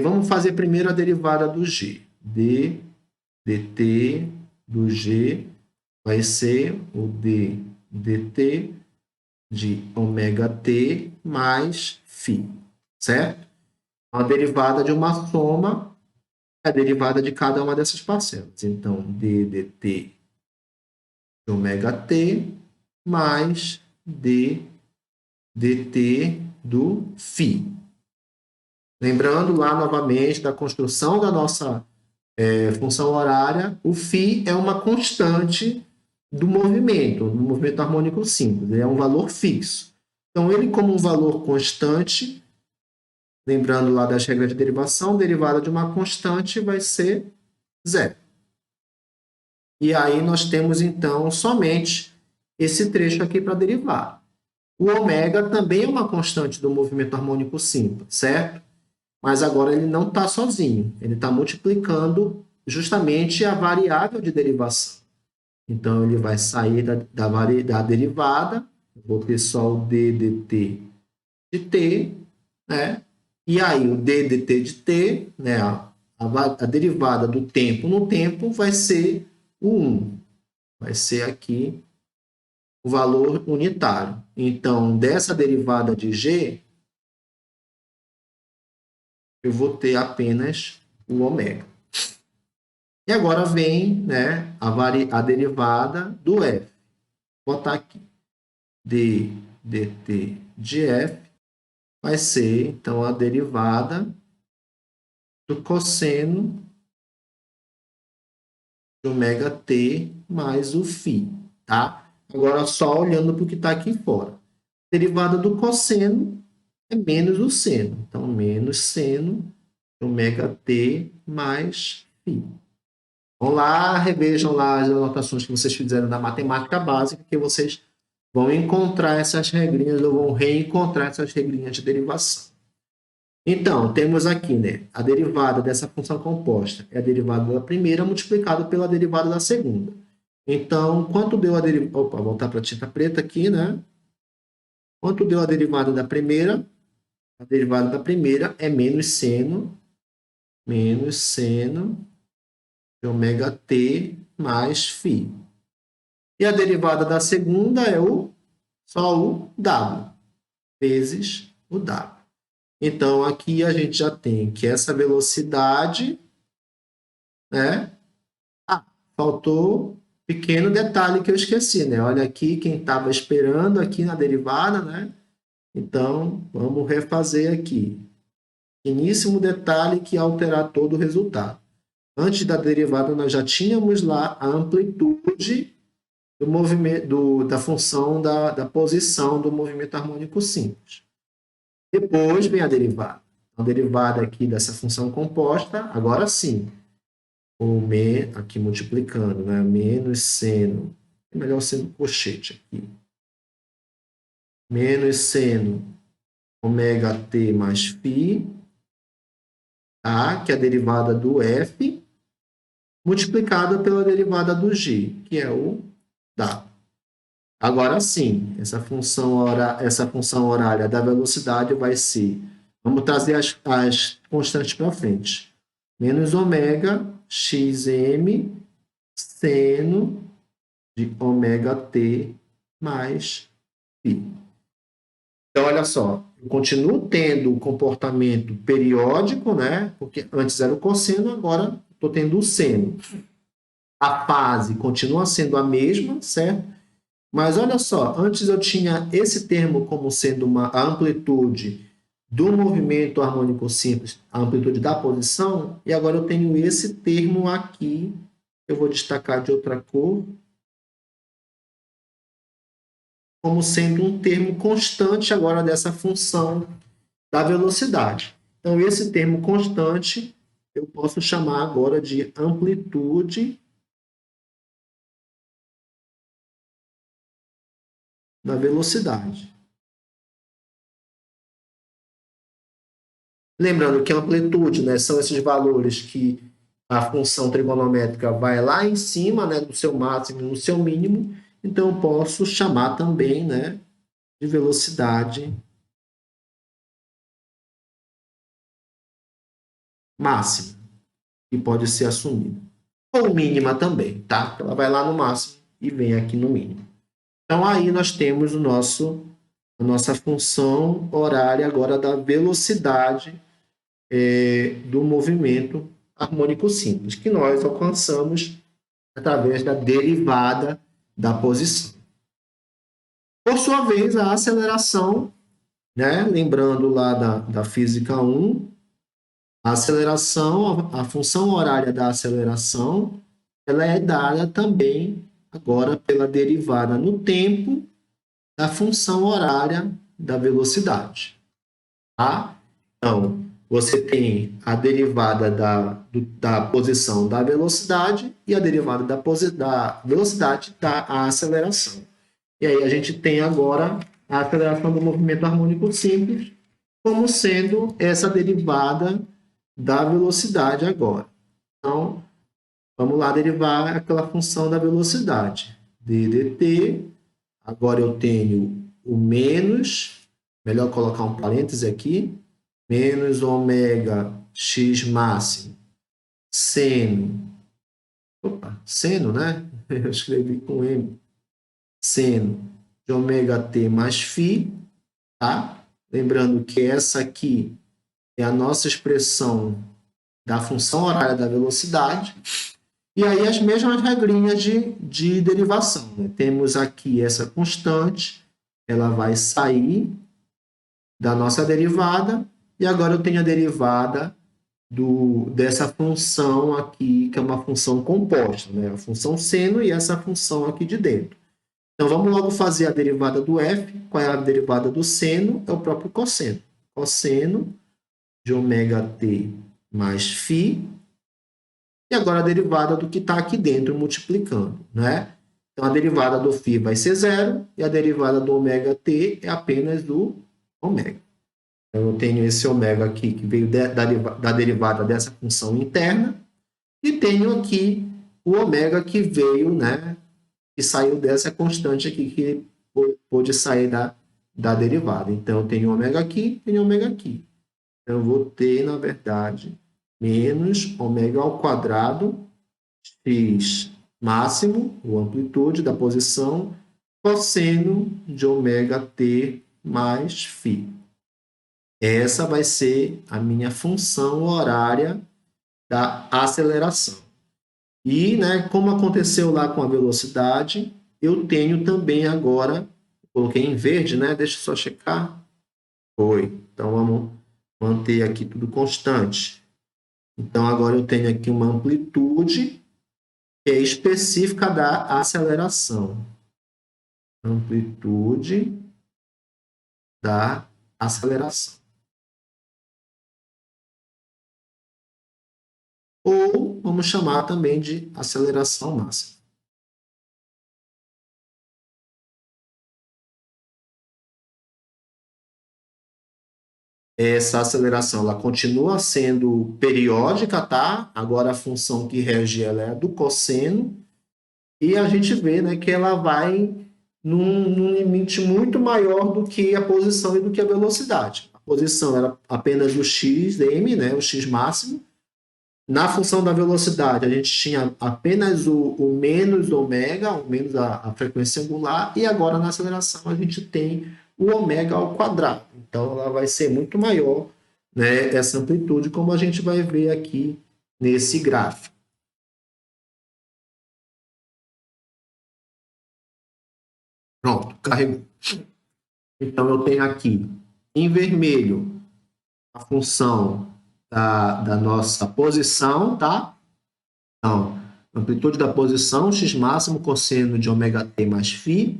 vamos fazer primeiro a derivada do g. d dt do g vai ser o d dt de ômega-t mais φ, certo? A derivada de uma soma é a derivada de cada uma dessas parcelas. Então, d dt de ômega-t mais d dt do φ. Lembrando lá novamente da construção da nossa função horária, o φ é uma constante do movimento harmônico simples, ele é um valor fixo. Então, ele como um valor constante, lembrando lá das regras de derivação, derivada de uma constante vai ser zero. E aí nós temos, então, somente esse trecho aqui para derivar. O ômega também é uma constante do movimento harmônico simples, certo? Mas agora ele não está sozinho, ele está multiplicando justamente a variável de derivação. Então, ele vai sair da derivada, vou ter só o d dt de t, né? E aí, o d dt de t, né? A derivada do tempo no tempo vai ser o 1. Vai ser aqui o valor unitário. Então, dessa derivada de g, eu vou ter apenas o ômega. E agora vem, né, a derivada do f. Vou botar aqui. D dt de f vai ser, então, a derivada do cosseno de ômega t mais o φ, tá? Agora, só olhando para o que está aqui fora. A derivada do cosseno é menos o seno. Então, menos seno de ômega t mais φ. Vão lá, revejam lá as anotações que vocês fizeram na matemática básica, que vocês vão encontrar essas regrinhas, ou vão reencontrar essas regrinhas de derivação. Então, temos aqui, né, a derivada dessa função composta é a derivada da primeira multiplicada pela derivada da segunda. Então, quanto deu a derivada... Opa, voltar para a tinta preta aqui, né? Quanto deu a derivada da primeira? A derivada da primeira é menos seno de ômega t mais φ. E a derivada da segunda é só o W, vezes o W. Então, aqui a gente já tem que essa velocidade, né? Faltou um pequeno detalhe que eu esqueci, né? Olha aqui quem estava esperando aqui na derivada, né? Então, vamos refazer aqui. Finíssimo detalhe que alterar todo o resultado. Antes da derivada, nós já tínhamos lá a amplitude do movimento, da função da posição do movimento harmônico simples. Depois vem a derivada. A derivada aqui dessa função composta, agora sim, aqui multiplicando, né? Menos seno, é melhor sendo colchete aqui. Menos seno ômega t mais φ, tá? Que é a derivada do f, multiplicada pela derivada do g, que é o W. Agora sim, essa função horária da velocidade vai ser... Vamos trazer as constantes para frente. Menos ômega xm seno de ômega t mais φ. Então, olha só, eu continuo tendo o comportamento periódico, né? Porque antes era o cosseno, agora estou tendo o seno. A fase continua sendo a mesma, certo? Mas olha só, antes eu tinha esse termo como sendo a amplitude do movimento harmônico simples, a amplitude da posição, e agora eu tenho esse termo aqui, eu vou destacar de outra cor, como sendo um termo constante agora dessa função da velocidade. Então, esse termo constante eu posso chamar agora de amplitude da velocidade. Lembrando que a amplitude, né, são esses valores que a função trigonométrica vai lá em cima, né, do seu máximo e no seu mínimo, então eu posso chamar também, né, de velocidade máxima, que pode ser assumida. Ou mínima também, tá? Ela vai lá no máximo e vem aqui no mínimo. Então, aí nós temos a nossa função horária agora da velocidade do movimento harmônico simples, que nós alcançamos através da derivada da posição. Por sua vez, a aceleração, né? Lembrando lá da física 1, a aceleração, a função horária da aceleração, ela é dada também agora pela derivada no tempo da função horária da velocidade. Tá? Então, você tem a derivada da posição da velocidade e a derivada da velocidade da aceleração. E aí a gente tem agora a aceleração do movimento harmônico simples como sendo essa derivada da velocidade agora. Então, vamos lá derivar aquela função da velocidade. d dt, agora eu tenho o menos, melhor colocar um parêntese aqui, menos ômega x máximo seno, né? Eu escrevi com M, seno de ômega t mais φ, tá? Lembrando que essa aqui é a nossa expressão da função horária da velocidade. E aí as mesmas regrinhas de derivação. Né? Temos aqui essa constante, ela vai sair da nossa derivada, e agora eu tenho a derivada dessa função aqui, que é uma função composta, né? A função seno e essa função aqui de dentro. Então, vamos logo fazer a derivada do f. Qual é a derivada do seno? É o próprio cosseno. Cosseno de ômega t mais φ. E agora a derivada do que está aqui dentro, multiplicando, né? Então, a derivada do φ vai ser zero, e a derivada do ômega t é apenas o ômega. Então, eu tenho esse ômega aqui, que veio da derivada dessa função interna, e tenho aqui o ômega que veio, né, que saiu dessa constante aqui, que pôde sair da derivada. Então, eu tenho ômega aqui, tenho ômega aqui. Então, eu vou ter, na verdade, menos ômega ao quadrado, x máximo, ou amplitude da posição, cosseno de ômega t mais φ. Essa vai ser a minha função horária da aceleração. E, né, como aconteceu lá com a velocidade, eu tenho também agora, coloquei em verde, né? Deixa eu só checar. Foi. Então, vamos manter aqui tudo constante. Então, agora eu tenho aqui uma amplitude que é específica da aceleração. Amplitude da aceleração. Ou vamos chamar também de aceleração máxima. Essa aceleração ela continua sendo periódica, tá? Agora a função que rege ela é a do cosseno, e a gente vê, né, que ela vai num limite muito maior do que a posição e do que a velocidade. A posição era apenas o xm, né, o x máximo. Na função da velocidade, a gente tinha apenas o menos ômega, o menos a frequência angular, e agora na aceleração a gente tem o ômega ao quadrado. Então, ela vai ser muito maior, né, essa amplitude, como a gente vai ver aqui nesse gráfico. Pronto, carregou. Então, eu tenho aqui em vermelho a função da nossa posição, tá? Então, amplitude da posição, x máximo cosseno de ômega t mais φ.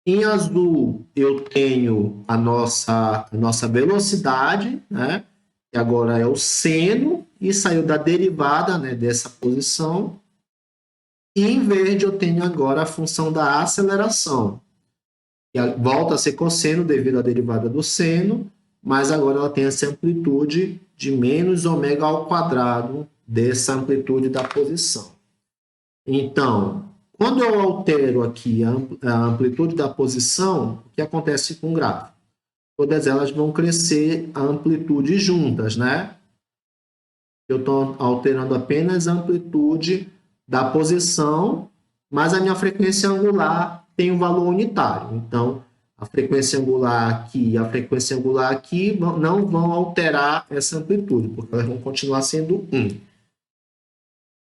Em azul, eu tenho a nossa velocidade, né? Que agora é o seno, e saiu da derivada, né, dessa posição. E em verde, eu tenho agora a função da aceleração, que volta a ser cosseno devido à derivada do seno, mas agora ela tem essa amplitude de menos ômega ao quadrado dessa amplitude da posição. Então, Quando eu altero aqui a amplitude da posição, o que acontece com o gráfico? Todas elas vão crescer a amplitude juntas, né? Eu estou alterando apenas a amplitude da posição, mas a minha frequência angular tem um valor unitário. Então, a frequência angular aqui e a frequência angular aqui não vão alterar essa amplitude, porque elas vão continuar sendo 1.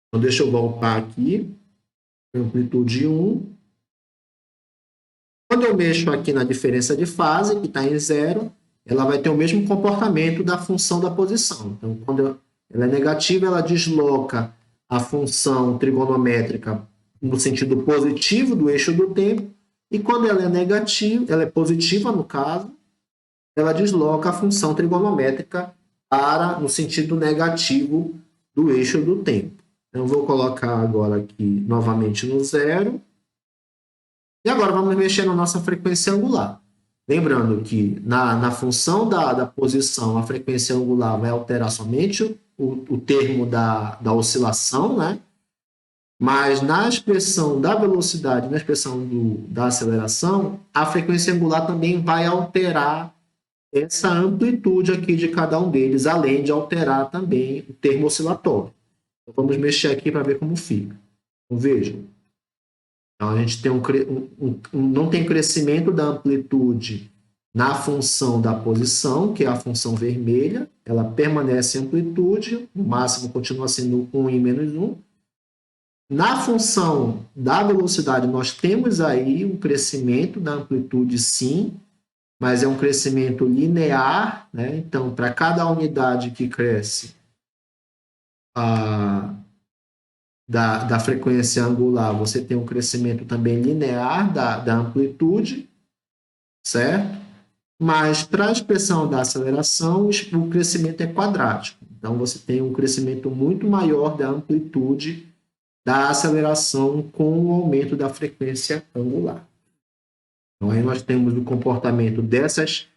Então, deixa eu voltar aqui. Amplitude 1. Quando eu mexo aqui na diferença de fase, que está em 0, ela vai ter o mesmo comportamento da função da posição. Então, quando ela é negativa, ela desloca a função trigonométrica no sentido positivo do eixo do tempo, e quando ela é negativa, ela é positiva no caso, ela desloca a função trigonométrica para no sentido negativo do eixo do tempo. Então, eu vou colocar agora aqui novamente no 0. E agora vamos mexer na nossa frequência angular. Lembrando que na função da posição, a frequência angular vai alterar somente o termo da oscilação, né? Mas na expressão da velocidade, na expressão da aceleração, a frequência angular também vai alterar essa amplitude aqui de cada um deles, além de alterar também o termo oscilatório. Então, vamos mexer aqui para ver como fica. Então, vejam. Então, a gente tem não tem crescimento da amplitude na função da posição, que é a função vermelha, ela permanece em amplitude, o máximo continua sendo 1 e menos 1. Na função da velocidade, nós temos aí um crescimento da amplitude, sim, mas é um crescimento linear, né? Então, para cada unidade que cresce da frequência angular, você tem um crescimento também linear da amplitude, certo? Mas para a expressão da aceleração, o crescimento é quadrático. Então, você tem um crescimento muito maior da amplitude da aceleração com o aumento da frequência angular. Então, aí nós temos o comportamento dessas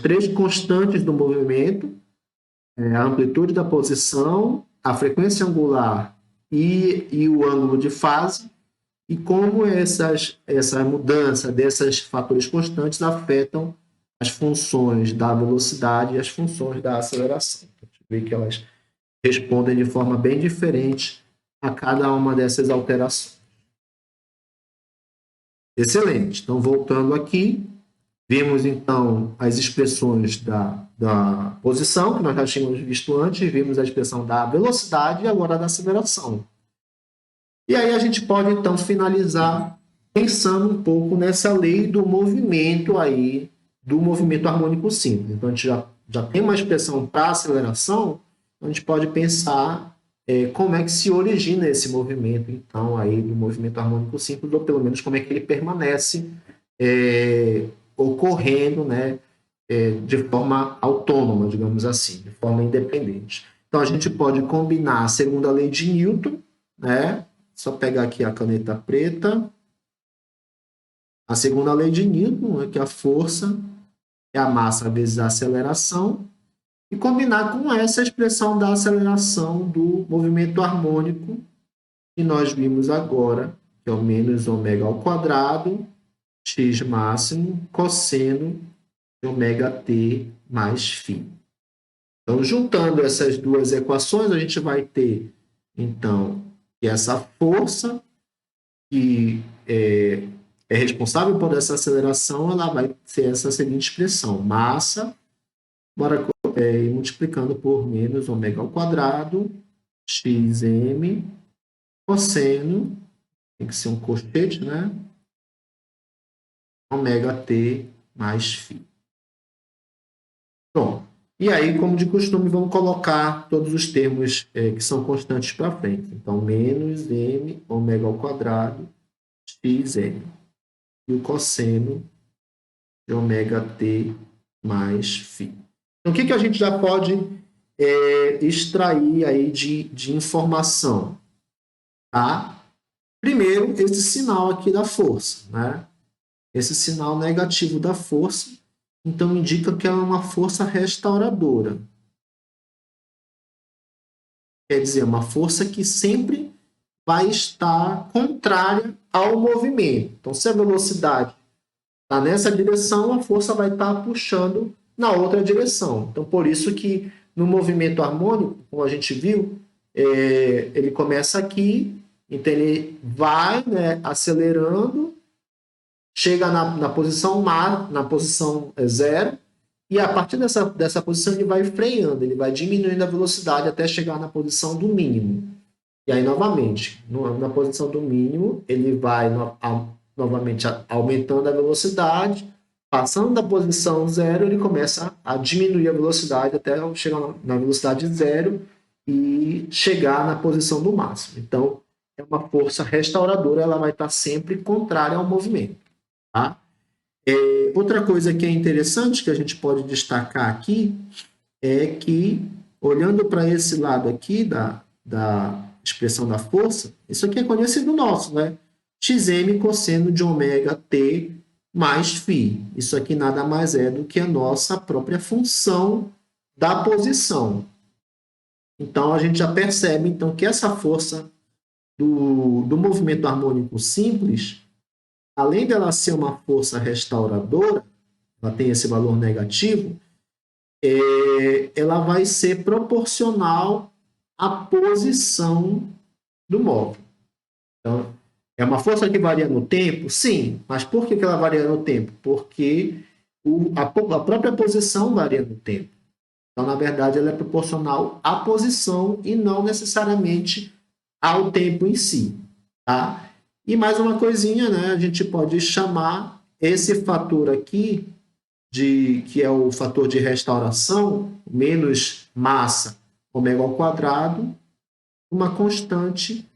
três constantes do movimento, a amplitude da posição, a frequência angular e o ângulo de fase, e como essa mudança desses fatores constantes afetam as funções da velocidade e as funções da aceleração. A gente vê que elas respondem de forma bem diferente a cada uma dessas alterações. Excelente. Então, voltando aqui, vimos então as expressões da posição, que nós já tínhamos visto antes, vimos a expressão da velocidade e agora da aceleração. E aí a gente pode então finalizar pensando um pouco nessa lei do movimento aí, do movimento harmônico simples. Então, a gente já tem uma expressão para aceleração, a gente pode pensar como é que se origina esse movimento, então, aí do movimento harmônico simples, ou pelo menos como é que ele permanece ocorrendo, né, de forma autônoma, digamos assim, de forma independente. Então, a gente pode combinar a segunda lei de Newton, né? Só pegar aqui a caneta preta. A segunda lei de Newton é que a força é a massa vezes a aceleração, e combinar com essa expressão da aceleração do movimento harmônico que nós vimos agora, que é o menos ômega ao quadrado, x máximo, cosseno de ômega t mais φ. Então, juntando essas duas equações, a gente vai ter, então, que essa força que é responsável por essa aceleração, ela vai ser essa seguinte expressão, massa, bora multiplicando por menos ômega ao quadrado, xm, cosseno, tem que ser um colchete, né? Ômega t mais φ. Bom, e aí, como de costume, vamos colocar todos os termos que são constantes para frente. Então, menos m ômega ao quadrado, xm. E o cosseno de ômega t mais φ. Então, o que a gente já pode extrair aí de informação? Tá? Primeiro, esse sinal aqui da força, né? Esse sinal negativo da força, então indica que é uma força restauradora. Quer dizer, uma força que sempre vai estar contrária ao movimento. Então, se a velocidade está nessa direção, a força vai estar puxando na outra direção. Então, por isso que no movimento harmônico, como a gente viu, ele começa aqui, então ele vai, né, acelerando, chega na posição zero, e a partir dessa posição ele vai freando, ele vai diminuindo a velocidade até chegar na posição do mínimo. E aí, novamente, na posição do mínimo, ele vai novamente aumentando a velocidade, passando da posição zero, ele começa a diminuir a velocidade até chegar na velocidade zero e chegar na posição do máximo. Então, é uma força restauradora, ela vai estar sempre contrária ao movimento. Tá? Outra coisa que é interessante que a gente pode destacar aqui é que, olhando para esse lado aqui da expressão da força, isso aqui é conhecido nosso, né? Xm cosseno de ômega t mais φ. Isso aqui nada mais é do que a nossa própria função da posição. Então, a gente já percebe então, que essa força do movimento harmônico simples, além dela ser uma força restauradora, ela tem esse valor negativo, ela vai ser proporcional à posição do móvel. Então, é uma força que varia no tempo? Sim, mas por que ela varia no tempo? Porque a própria posição varia no tempo. Então, na verdade, ela é proporcional à posição e não necessariamente ao tempo em si. Tá? E mais uma coisinha, né? A gente pode chamar esse fator aqui, que é o fator de restauração, menos massa ômega ao quadrado, uma constante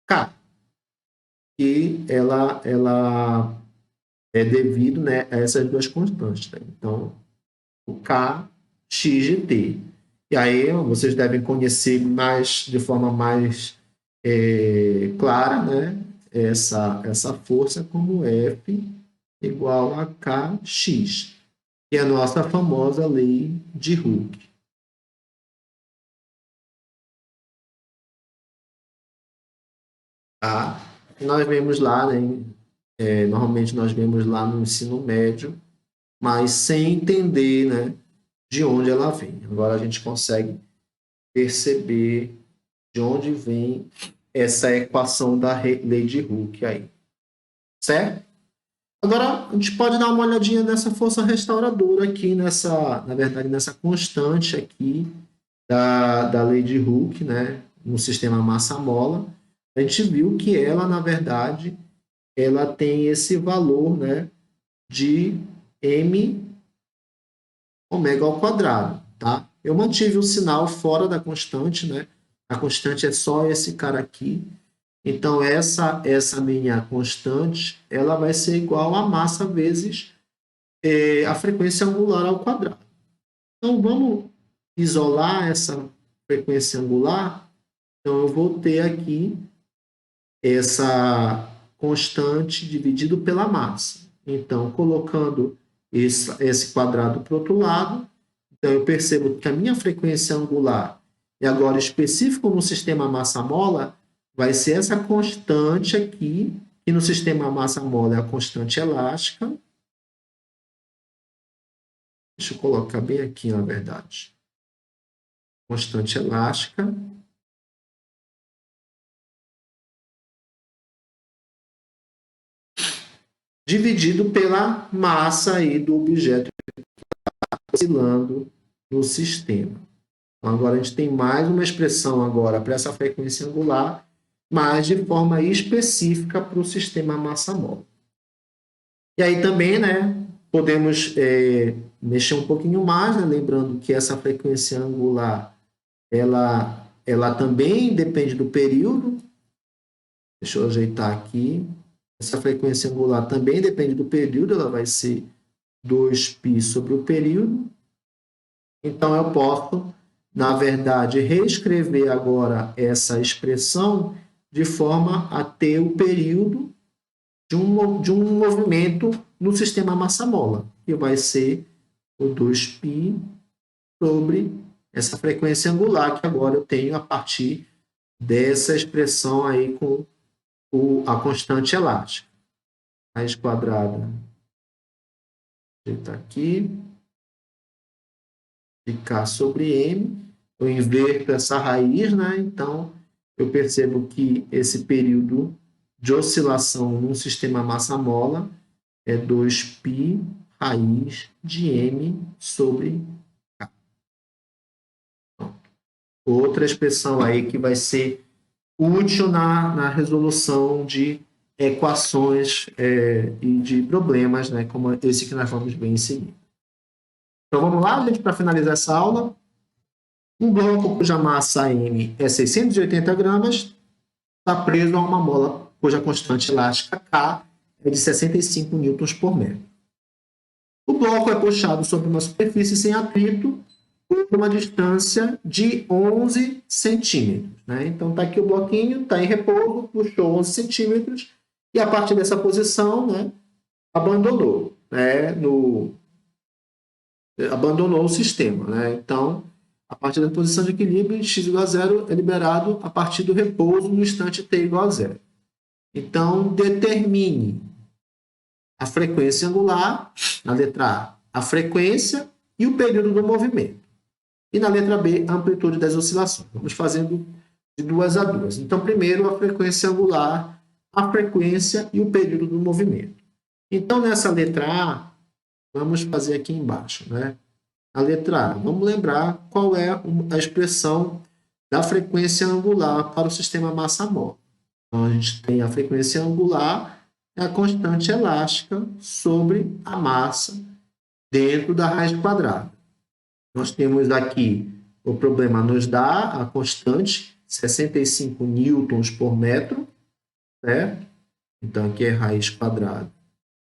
K, que ela é devido, né, a essas duas constantes. Né? Então, o K, X de T. E aí vocês devem conhecer de forma mais clara, né, essa força como F igual a Kx, que é a nossa famosa lei de Hooke. Tá? Nós vemos lá, né, normalmente nós vemos lá no ensino médio, mas sem entender, né, de onde ela vem. Agora a gente consegue perceber de onde vem essa equação da lei de Hooke aí. Certo? Agora, a gente pode dar uma olhadinha nessa força restauradora aqui, na verdade, nessa constante aqui da lei de Hooke, né, no sistema massa-mola. A gente viu que ela, na verdade, ela tem esse valor, né, de m ômega ao quadrado, tá? Eu mantive o sinal fora da constante, né? A constante é só esse cara aqui. Então, essa minha constante, ela vai ser igual a massa vezes a frequência angular ao quadrado. Então, vamos isolar essa frequência angular. Então, eu vou ter aqui essa constante dividido pela massa. Então, colocando esse quadrado para o outro lado, então eu percebo que a minha frequência angular, e agora específico no sistema massa-mola, vai ser essa constante aqui, que no sistema massa-mola é a constante elástica. Deixa eu colocar bem aqui, na verdade. Constante elástica. Dividido pela massa aí do objeto que está oscilando no sistema. Então, agora a gente tem mais uma expressão agora para essa frequência angular, mas de forma específica para o sistema massa-mola. E aí também, né, podemos mexer um pouquinho mais, né, lembrando que essa frequência angular, ela também depende do período. Deixa eu ajeitar aqui. Essa frequência angular também depende do período, ela vai ser 2π sobre o período. Então, eu posso, na verdade, reescrever agora essa expressão de forma a ter o período de um movimento no sistema massa-mola, que vai ser o 2π sobre essa frequência angular que agora eu tenho a partir dessa expressão aí com a constante elástica. Raiz quadrada, está aqui, de K sobre M. Eu inverto essa raiz, né? Então, eu percebo que esse período de oscilação num sistema massa-mola é 2π raiz de M sobre K. Outra expressão aí que vai ser útil na resolução de equações e de problemas, né, como esse que nós vamos ver em seguida. Então vamos lá, gente, para finalizar essa aula. Um bloco cuja massa M é 680 gramas está preso a uma mola cuja constante elástica K é de 65 newtons por metro. O bloco é puxado sobre uma superfície sem atrito por uma distância de 11 centímetros. Né? Então, está aqui o bloquinho, está em repouso, puxou 11 centímetros e, a partir dessa posição, né, abandonou, abandonou o sistema. Né? Então, a partir da posição de equilíbrio, x igual a zero é liberado a partir do repouso no instante t igual a zero. Então, determine a frequência angular, na letra A, a frequência e o período do movimento. E na letra B, a amplitude das oscilações. Vamos fazendo de duas a duas. Então, primeiro, a frequência angular, a frequência e o período do movimento. Então, nessa letra A, vamos fazer aqui embaixo, né? A letra A, vamos lembrar qual é a expressão da frequência angular para o sistema massa-mola. Então, a gente tem a frequência angular, é a constante elástica sobre a massa dentro da raiz quadrada. Nós temos aqui, o problema nos dá a constante, 65 newtons por metro, certo? Então, aqui é raiz quadrada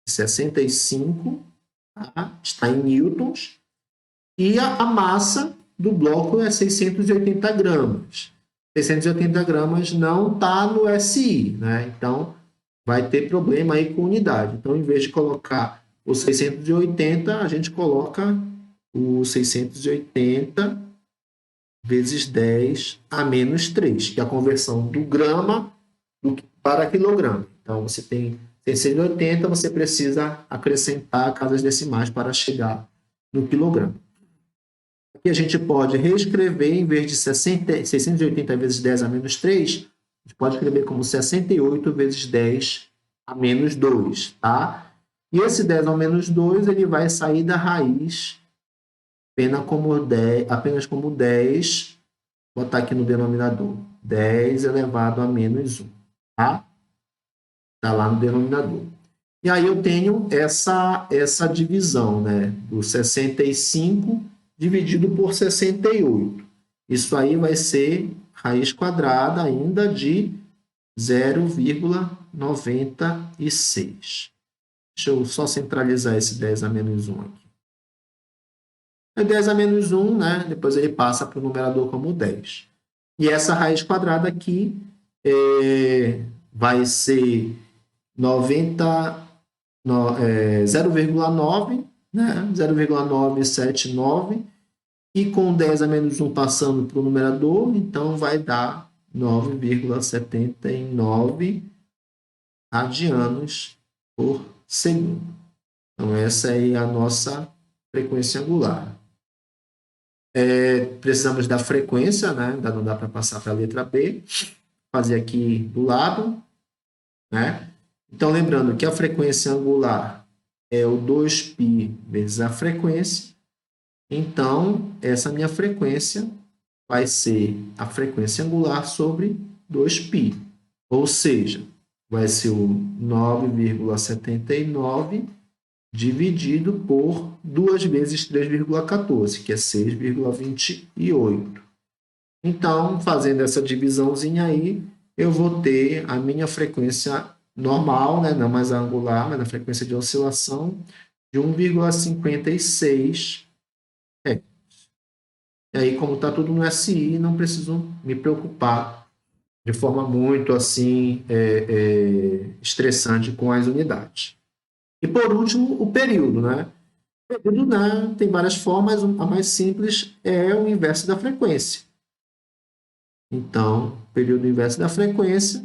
de 65, tá? Está em newtons, e a massa do bloco é 680 gramas. 680 gramas não está no SI, né? Então, vai ter problema aí com unidade. Então, em vez de colocar o 680, a gente coloca o 680 vezes 10 a menos 3, que é a conversão do grama para quilograma. Então, você tem 680, você precisa acrescentar casas decimais para chegar no quilograma. Aqui a gente pode reescrever, em vez de 680 vezes 10 a menos 3, a gente pode escrever como 68 vezes 10 a menos 2, tá? E esse 10 ao menos 2, ele vai sair da raiz apenas como 10, vou botar aqui no denominador, 10 elevado a menos 1, tá? Está lá no denominador. E aí eu tenho essa divisão, né? Do 65 dividido por 68. Isso aí vai ser raiz quadrada ainda de 0,96. Deixa eu só centralizar esse 10 a menos 1 aqui. É 10 a menos 1, né? Depois ele passa para o numerador como 10. E essa raiz quadrada aqui vai ser 0,9, né? 0,979. E com 10 a menos 1 passando para o numerador, então vai dar 9,79 radianos por segundo. Então, essa é a nossa frequência angular. Precisamos da frequência, né? Ainda não dá para passar para a letra B. Fazer aqui do lado, né? Então, lembrando que a frequência angular é o 2π vezes a frequência. Então, essa minha frequência vai ser a frequência angular sobre 2π. Ou seja, vai ser o 9,79 dividido por 2 vezes 3,14, que é 6,28. Então, fazendo essa divisãozinha aí, eu vou ter a minha frequência normal, né? Não mais a angular, mas a frequência de oscilação de 1,56 Hz. E aí, como está tudo no SI, não preciso me preocupar de forma muito assim estressante com as unidades. E por último, o período, né? O período, né, tem várias formas, a mais simples é o inverso da frequência. Então, o período inverso da frequência,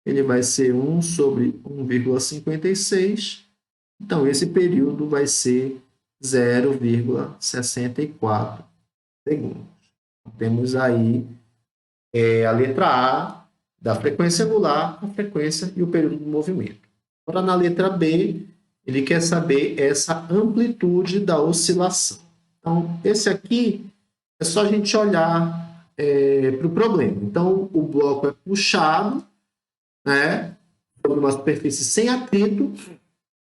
ele vai ser 1 sobre 1,56. Então, esse período vai ser 0,64 segundos. Temos aí a letra A da frequência angular, a frequência e o período do movimento. Agora, na letra B, ele quer saber essa amplitude da oscilação. Então, esse aqui é só a gente olhar para o problema. Então, o bloco é puxado, né, sobre uma superfície sem atrito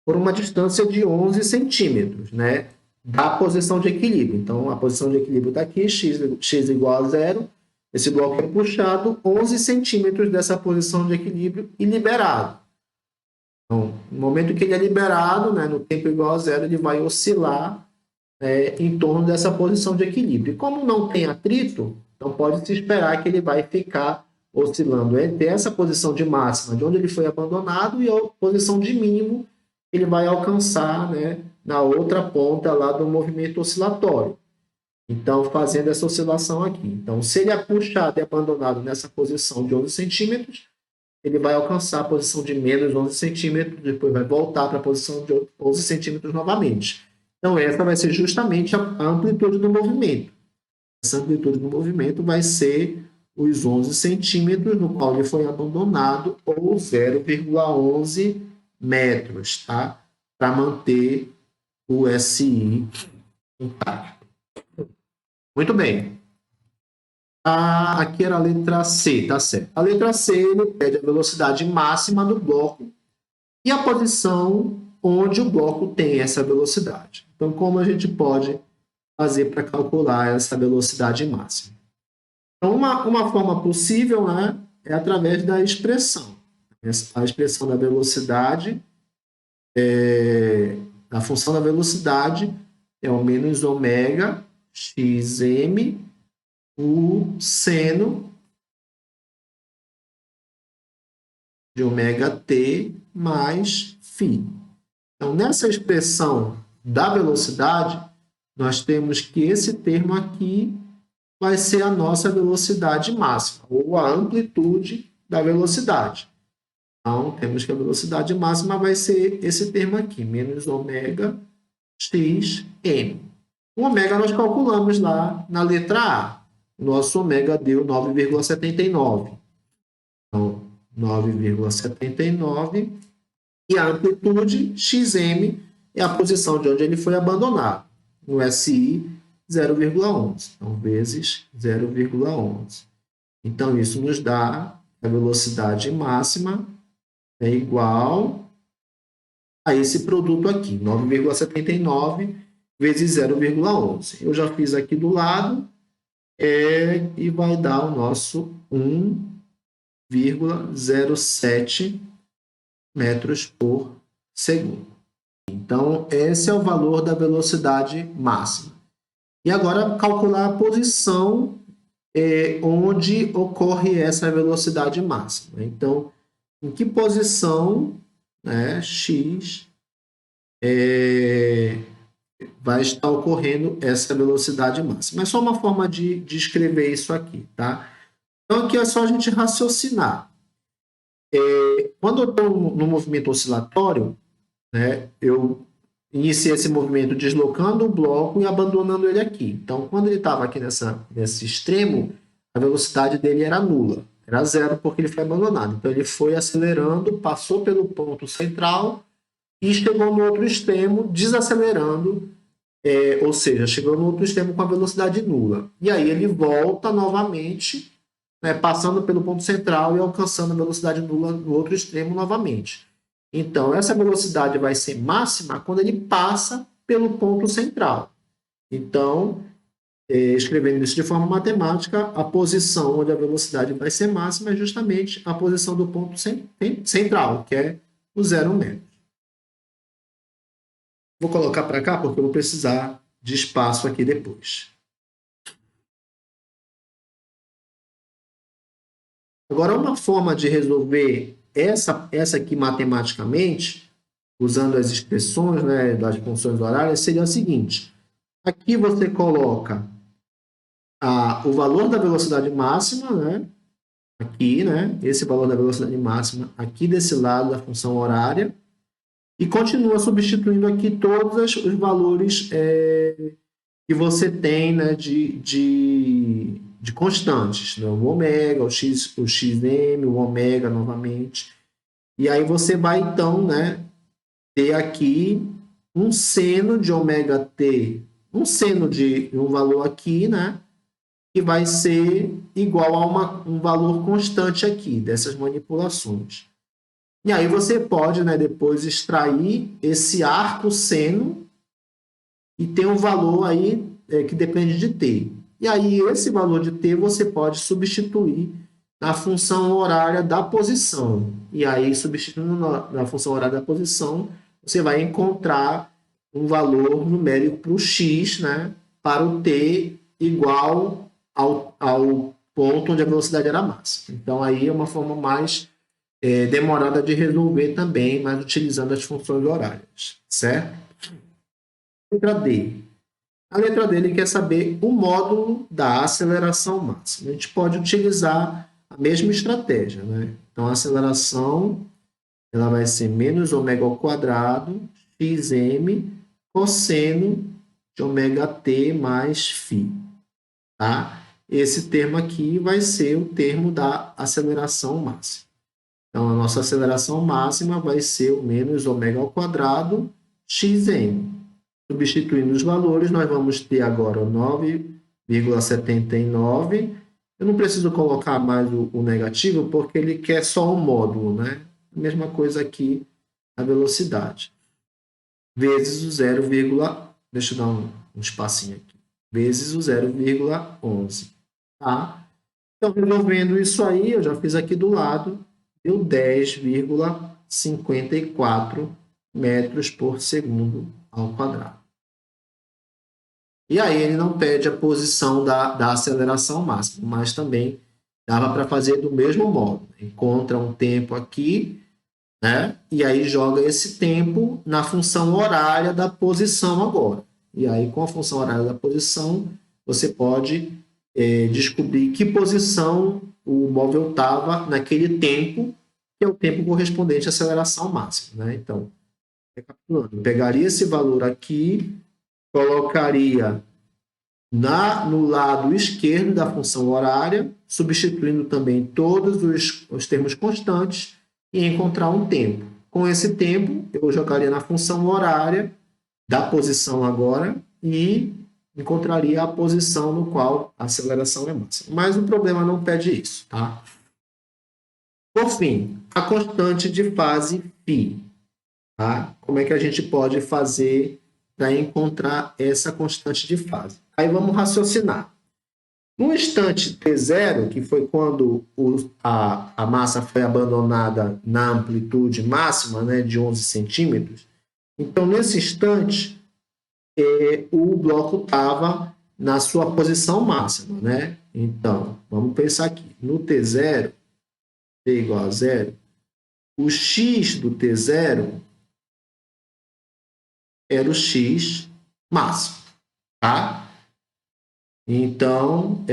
por uma distância de 11 centímetros, né, da posição de equilíbrio. Então, a posição de equilíbrio está aqui, x igual a zero. Esse bloco é puxado 11 centímetros dessa posição de equilíbrio e liberado. Então, no momento que ele é liberado, né, no tempo igual a zero, ele vai oscilar em torno dessa posição de equilíbrio. E como não tem atrito, então pode-se esperar que ele vai ficar oscilando entre essa posição de máxima, de onde ele foi abandonado, e a posição de mínimo que ele vai alcançar, né, na outra ponta lá do movimento oscilatório. Então, fazendo essa oscilação aqui. Então, se ele é puxado e abandonado nessa posição de 11 centímetros, ele vai alcançar a posição de menos 11 centímetros, depois vai voltar para a posição de 11 centímetros novamente. Então, essa vai ser justamente a amplitude do movimento. Essa amplitude do movimento vai ser os 11 centímetros no qual ele foi abandonado, ou 0,11 metros, tá? Para manter o SI intacto. Muito bem. Aqui era a letra C, tá certo. A letra C, ele pede a velocidade máxima do bloco e a posição onde o bloco tem essa velocidade. Então, como a gente pode fazer para calcular essa velocidade máxima? Então, uma forma possível, né, é através da expressão. A expressão da velocidade, a função da velocidade é o menos ômega xm, o seno de ômega t mais φ. Então, nessa expressão da velocidade, nós temos que esse termo aqui vai ser a nossa velocidade máxima, ou a amplitude da velocidade. Então, temos que a velocidade máxima vai ser esse termo aqui, menos ômega xm. O ômega nós calculamos lá na letra A. O nosso ômega deu 9,79. Então, 9,79. E a amplitude, xm, é a posição de onde ele foi abandonado. No SI, 0,11. Então, vezes 0,11. Então, isso nos dá a velocidade máxima é igual a esse produto aqui, 9,79 vezes 0,11. Eu já fiz aqui do lado, e vai dar o nosso 1,07 metros por segundo. Então, esse é o valor da velocidade máxima. E agora, calcular a posição onde ocorre essa velocidade máxima. Então, em que posição, né, x vai estar ocorrendo essa velocidade máxima. É só uma forma de escrever isso aqui, tá? Então, aqui é só a gente raciocinar. Quando eu estou no movimento oscilatório, né, eu iniciei esse movimento deslocando o bloco e abandonando ele aqui. Então, quando ele estava aqui nesse extremo, a velocidade dele era nula. Era zero porque ele foi abandonado. Então, ele foi acelerando, passou pelo ponto central e chegou no outro extremo, desacelerando, ou seja, chegou no outro extremo com a velocidade nula. E aí ele volta novamente, né, passando pelo ponto central e alcançando a velocidade nula no outro extremo novamente. Então, essa velocidade vai ser máxima quando ele passa pelo ponto central. Então, escrevendo isso de forma matemática, a posição onde a velocidade vai ser máxima é justamente a posição do ponto central, que é o 0 metro. Vou colocar para cá porque eu vou precisar de espaço aqui depois. Agora, uma forma de resolver essa aqui matematicamente, usando as expressões, né, das funções horárias, seria a seguinte. Aqui você coloca o valor da velocidade máxima, né? Aqui, né? Esse valor da velocidade máxima aqui desse lado da função horária. E continua substituindo aqui todos os valores que você tem, né, de constantes, né? O ômega, o xm, o ômega novamente. E aí você vai, então, né, ter aqui um seno de ômega t, um seno de um valor aqui, né, que vai ser igual a um valor constante aqui, dessas manipulações. E aí você pode, né, depois extrair esse arco seno e tem um valor aí que depende de t. E aí esse valor de t você pode substituir na função horária da posição. E aí, substituindo na função horária da posição, você vai encontrar um valor numérico para o x, né, para o t igual ao ponto onde a velocidade era máxima. Então, aí é uma forma mais demorada de resolver também, mas utilizando as funções horárias, certo? Letra D. A letra D ele quer saber o módulo da aceleração máxima. A gente pode utilizar a mesma estratégia, né? Então, a aceleração ela vai ser menos ômega ao quadrado, xm, cosseno de ômega t mais φ. Tá? Esse termo aqui vai ser o termo da aceleração máxima. Então, a nossa aceleração máxima vai ser o menos ômega ao quadrado, xm. Substituindo os valores, nós vamos ter agora 9,79. Eu não preciso colocar mais o negativo, porque ele quer só um módulo, né? Mesma coisa aqui, a velocidade. Vezes o 0, deixa eu dar um espacinho aqui. Vezes o 0,11. Tá? Então, resolvendo isso aí, eu já fiz aqui do lado, deu 10,54 metros por segundo ao quadrado. E aí ele não pede a posição da aceleração máxima, mas também dava para fazer do mesmo modo. Encontra um tempo aqui, né? E aí joga esse tempo na função horária da posição agora. E aí, com a função horária da posição, você pode descobrir que posição o móvel estava naquele tempo, que é o tempo correspondente à aceleração máxima, né? Então, recapitulando, eu pegaria esse valor aqui, colocaria no lado esquerdo da função horária, substituindo também todos os termos constantes e encontrar um tempo. Com esse tempo, eu jogaria na função horária da posição agora e encontraria a posição no qual a aceleração é máxima. Mas o problema não pede isso, tá? Por fim, a constante de fase φ. Tá? Como é que a gente pode fazer para encontrar essa constante de fase? Aí vamos raciocinar. No instante T0, que foi quando a massa foi abandonada na amplitude máxima, né, de 11 centímetros, então nesse instante o bloco estava na sua posição máxima, né? Então, vamos pensar aqui. No T0, T igual a 0, o x do T0 era o x máximo, tá? Então,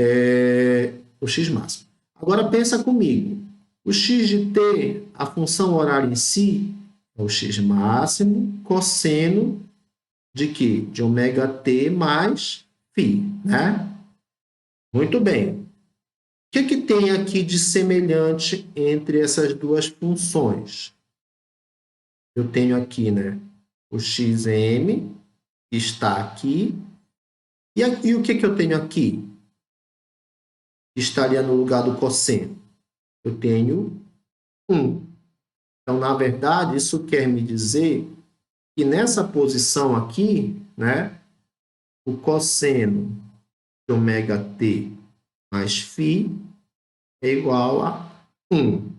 o x máximo. Agora, pensa comigo. O x de t, a função horária em si, é o x máximo cosseno de quê? De ômega t mais φ, né? Muito bem. O que tem aqui de semelhante entre essas duas funções? Eu tenho aqui, né, o xm, que está aqui. E o que eu tenho aqui? Estaria no lugar do cosseno. Eu tenho 1. Então, na verdade, isso quer me dizer que nessa posição aqui, né, o cosseno de ômega t mais φ é igual a 1.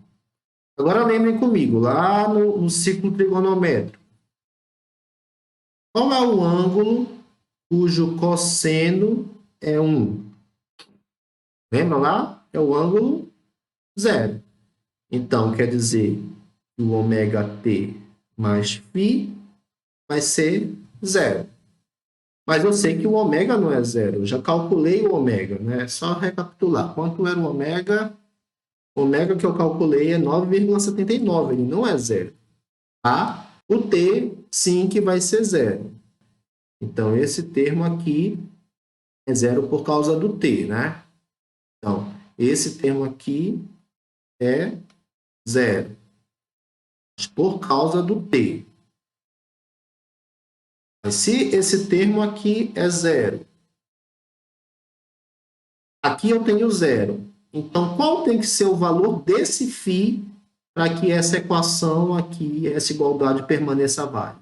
Agora, lembrem comigo, lá no ciclo trigonométrico, qual é o ângulo cujo cosseno é 1? Lembra lá? É o ângulo 0. Então, quer dizer que o ômega t mais φ vai ser 0. Mas eu sei que o ômega não é zero. Eu já calculei o ômega, né? É só recapitular. Quanto era o ômega? O ômega que eu calculei é 9,79. Ele não é zero. Tá? O T, sim, que vai ser zero. Então, esse termo aqui é zero por causa do T, né? Então, esse termo aqui é zero. Por causa do T. Mas se esse termo aqui é zero, aqui eu tenho zero. Então, qual tem que ser o valor desse φ para que essa equação aqui, essa igualdade permaneça válida?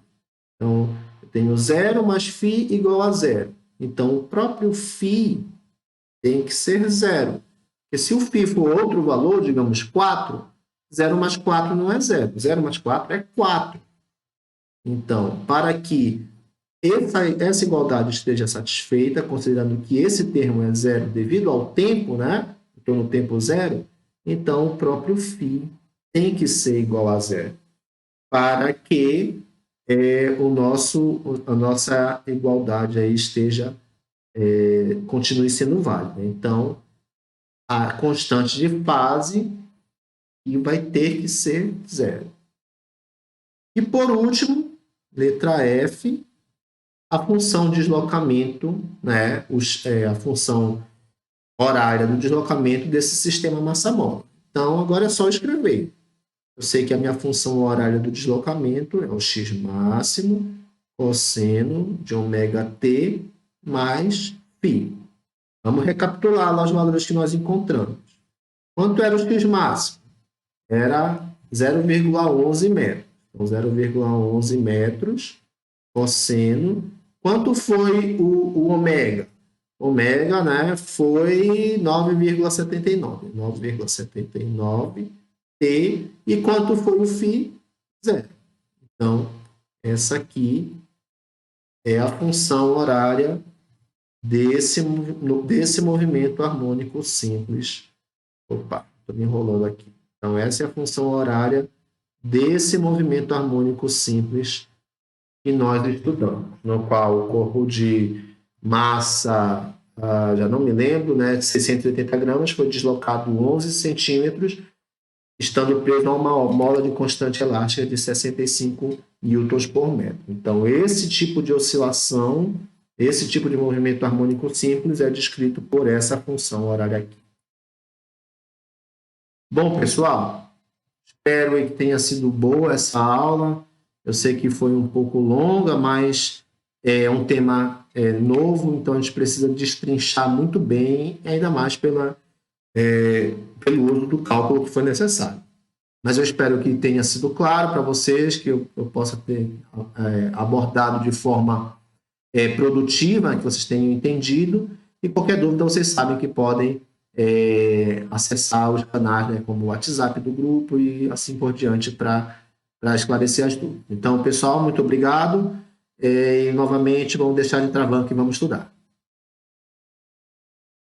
Então, eu tenho zero mais φ igual a zero. Então, o próprio φ tem que ser zero. Porque se o φ for outro valor, digamos 4, 0 mais 4 não é zero. 0 mais 4 é 4. Então, para que essa igualdade esteja satisfeita, considerando que esse termo é zero devido ao tempo, né? Estou no tempo zero, então o próprio φ tem que ser igual a zero, para que a nossa igualdade aí esteja, continue sendo válida. Então, a constante de fase vai ter que ser zero. E por último, letra F, a função deslocamento, né, a função horária do deslocamento desse sistema massa-móvel. Então, agora é só escrever. Eu sei que a minha função horária do deslocamento é o x máximo cosseno de ômega t mais φ. Vamos recapitular lá os valores que nós encontramos. Quanto era o x máximo? Era 0,11 metros. Então, 0,11 metros cosseno. Quanto foi o ômega? Ômega, né, foi 9,79. 9,79 T. E quanto foi o φ? Zero. Então, essa aqui é a função horária desse movimento harmônico simples. Opa, estou me enrolando aqui. Então, essa é a função horária desse movimento harmônico simples que nós estudamos, no qual o corpo de massa, já não me lembro, né, de 680 gramas, foi deslocado 11 centímetros, estando preso a uma mola de constante elástica de 65 newtons por metro. Então, esse tipo de oscilação, esse tipo de movimento harmônico simples é descrito por essa função horária aqui. Bom, pessoal, espero que tenha sido boa essa aula. Eu sei que foi um pouco longa, mas é um tema novo, então a gente precisa destrinchar muito bem, ainda mais pelo uso do cálculo que foi necessário. Mas eu espero que tenha sido claro para vocês, que eu possa ter abordado de forma produtiva, que vocês tenham entendido, e qualquer dúvida vocês sabem que podem acessar os canais, né, como o WhatsApp do grupo e assim por diante para esclarecer as dúvidas. Então, pessoal, muito obrigado. E novamente, vamos deixar de travar que vamos estudar.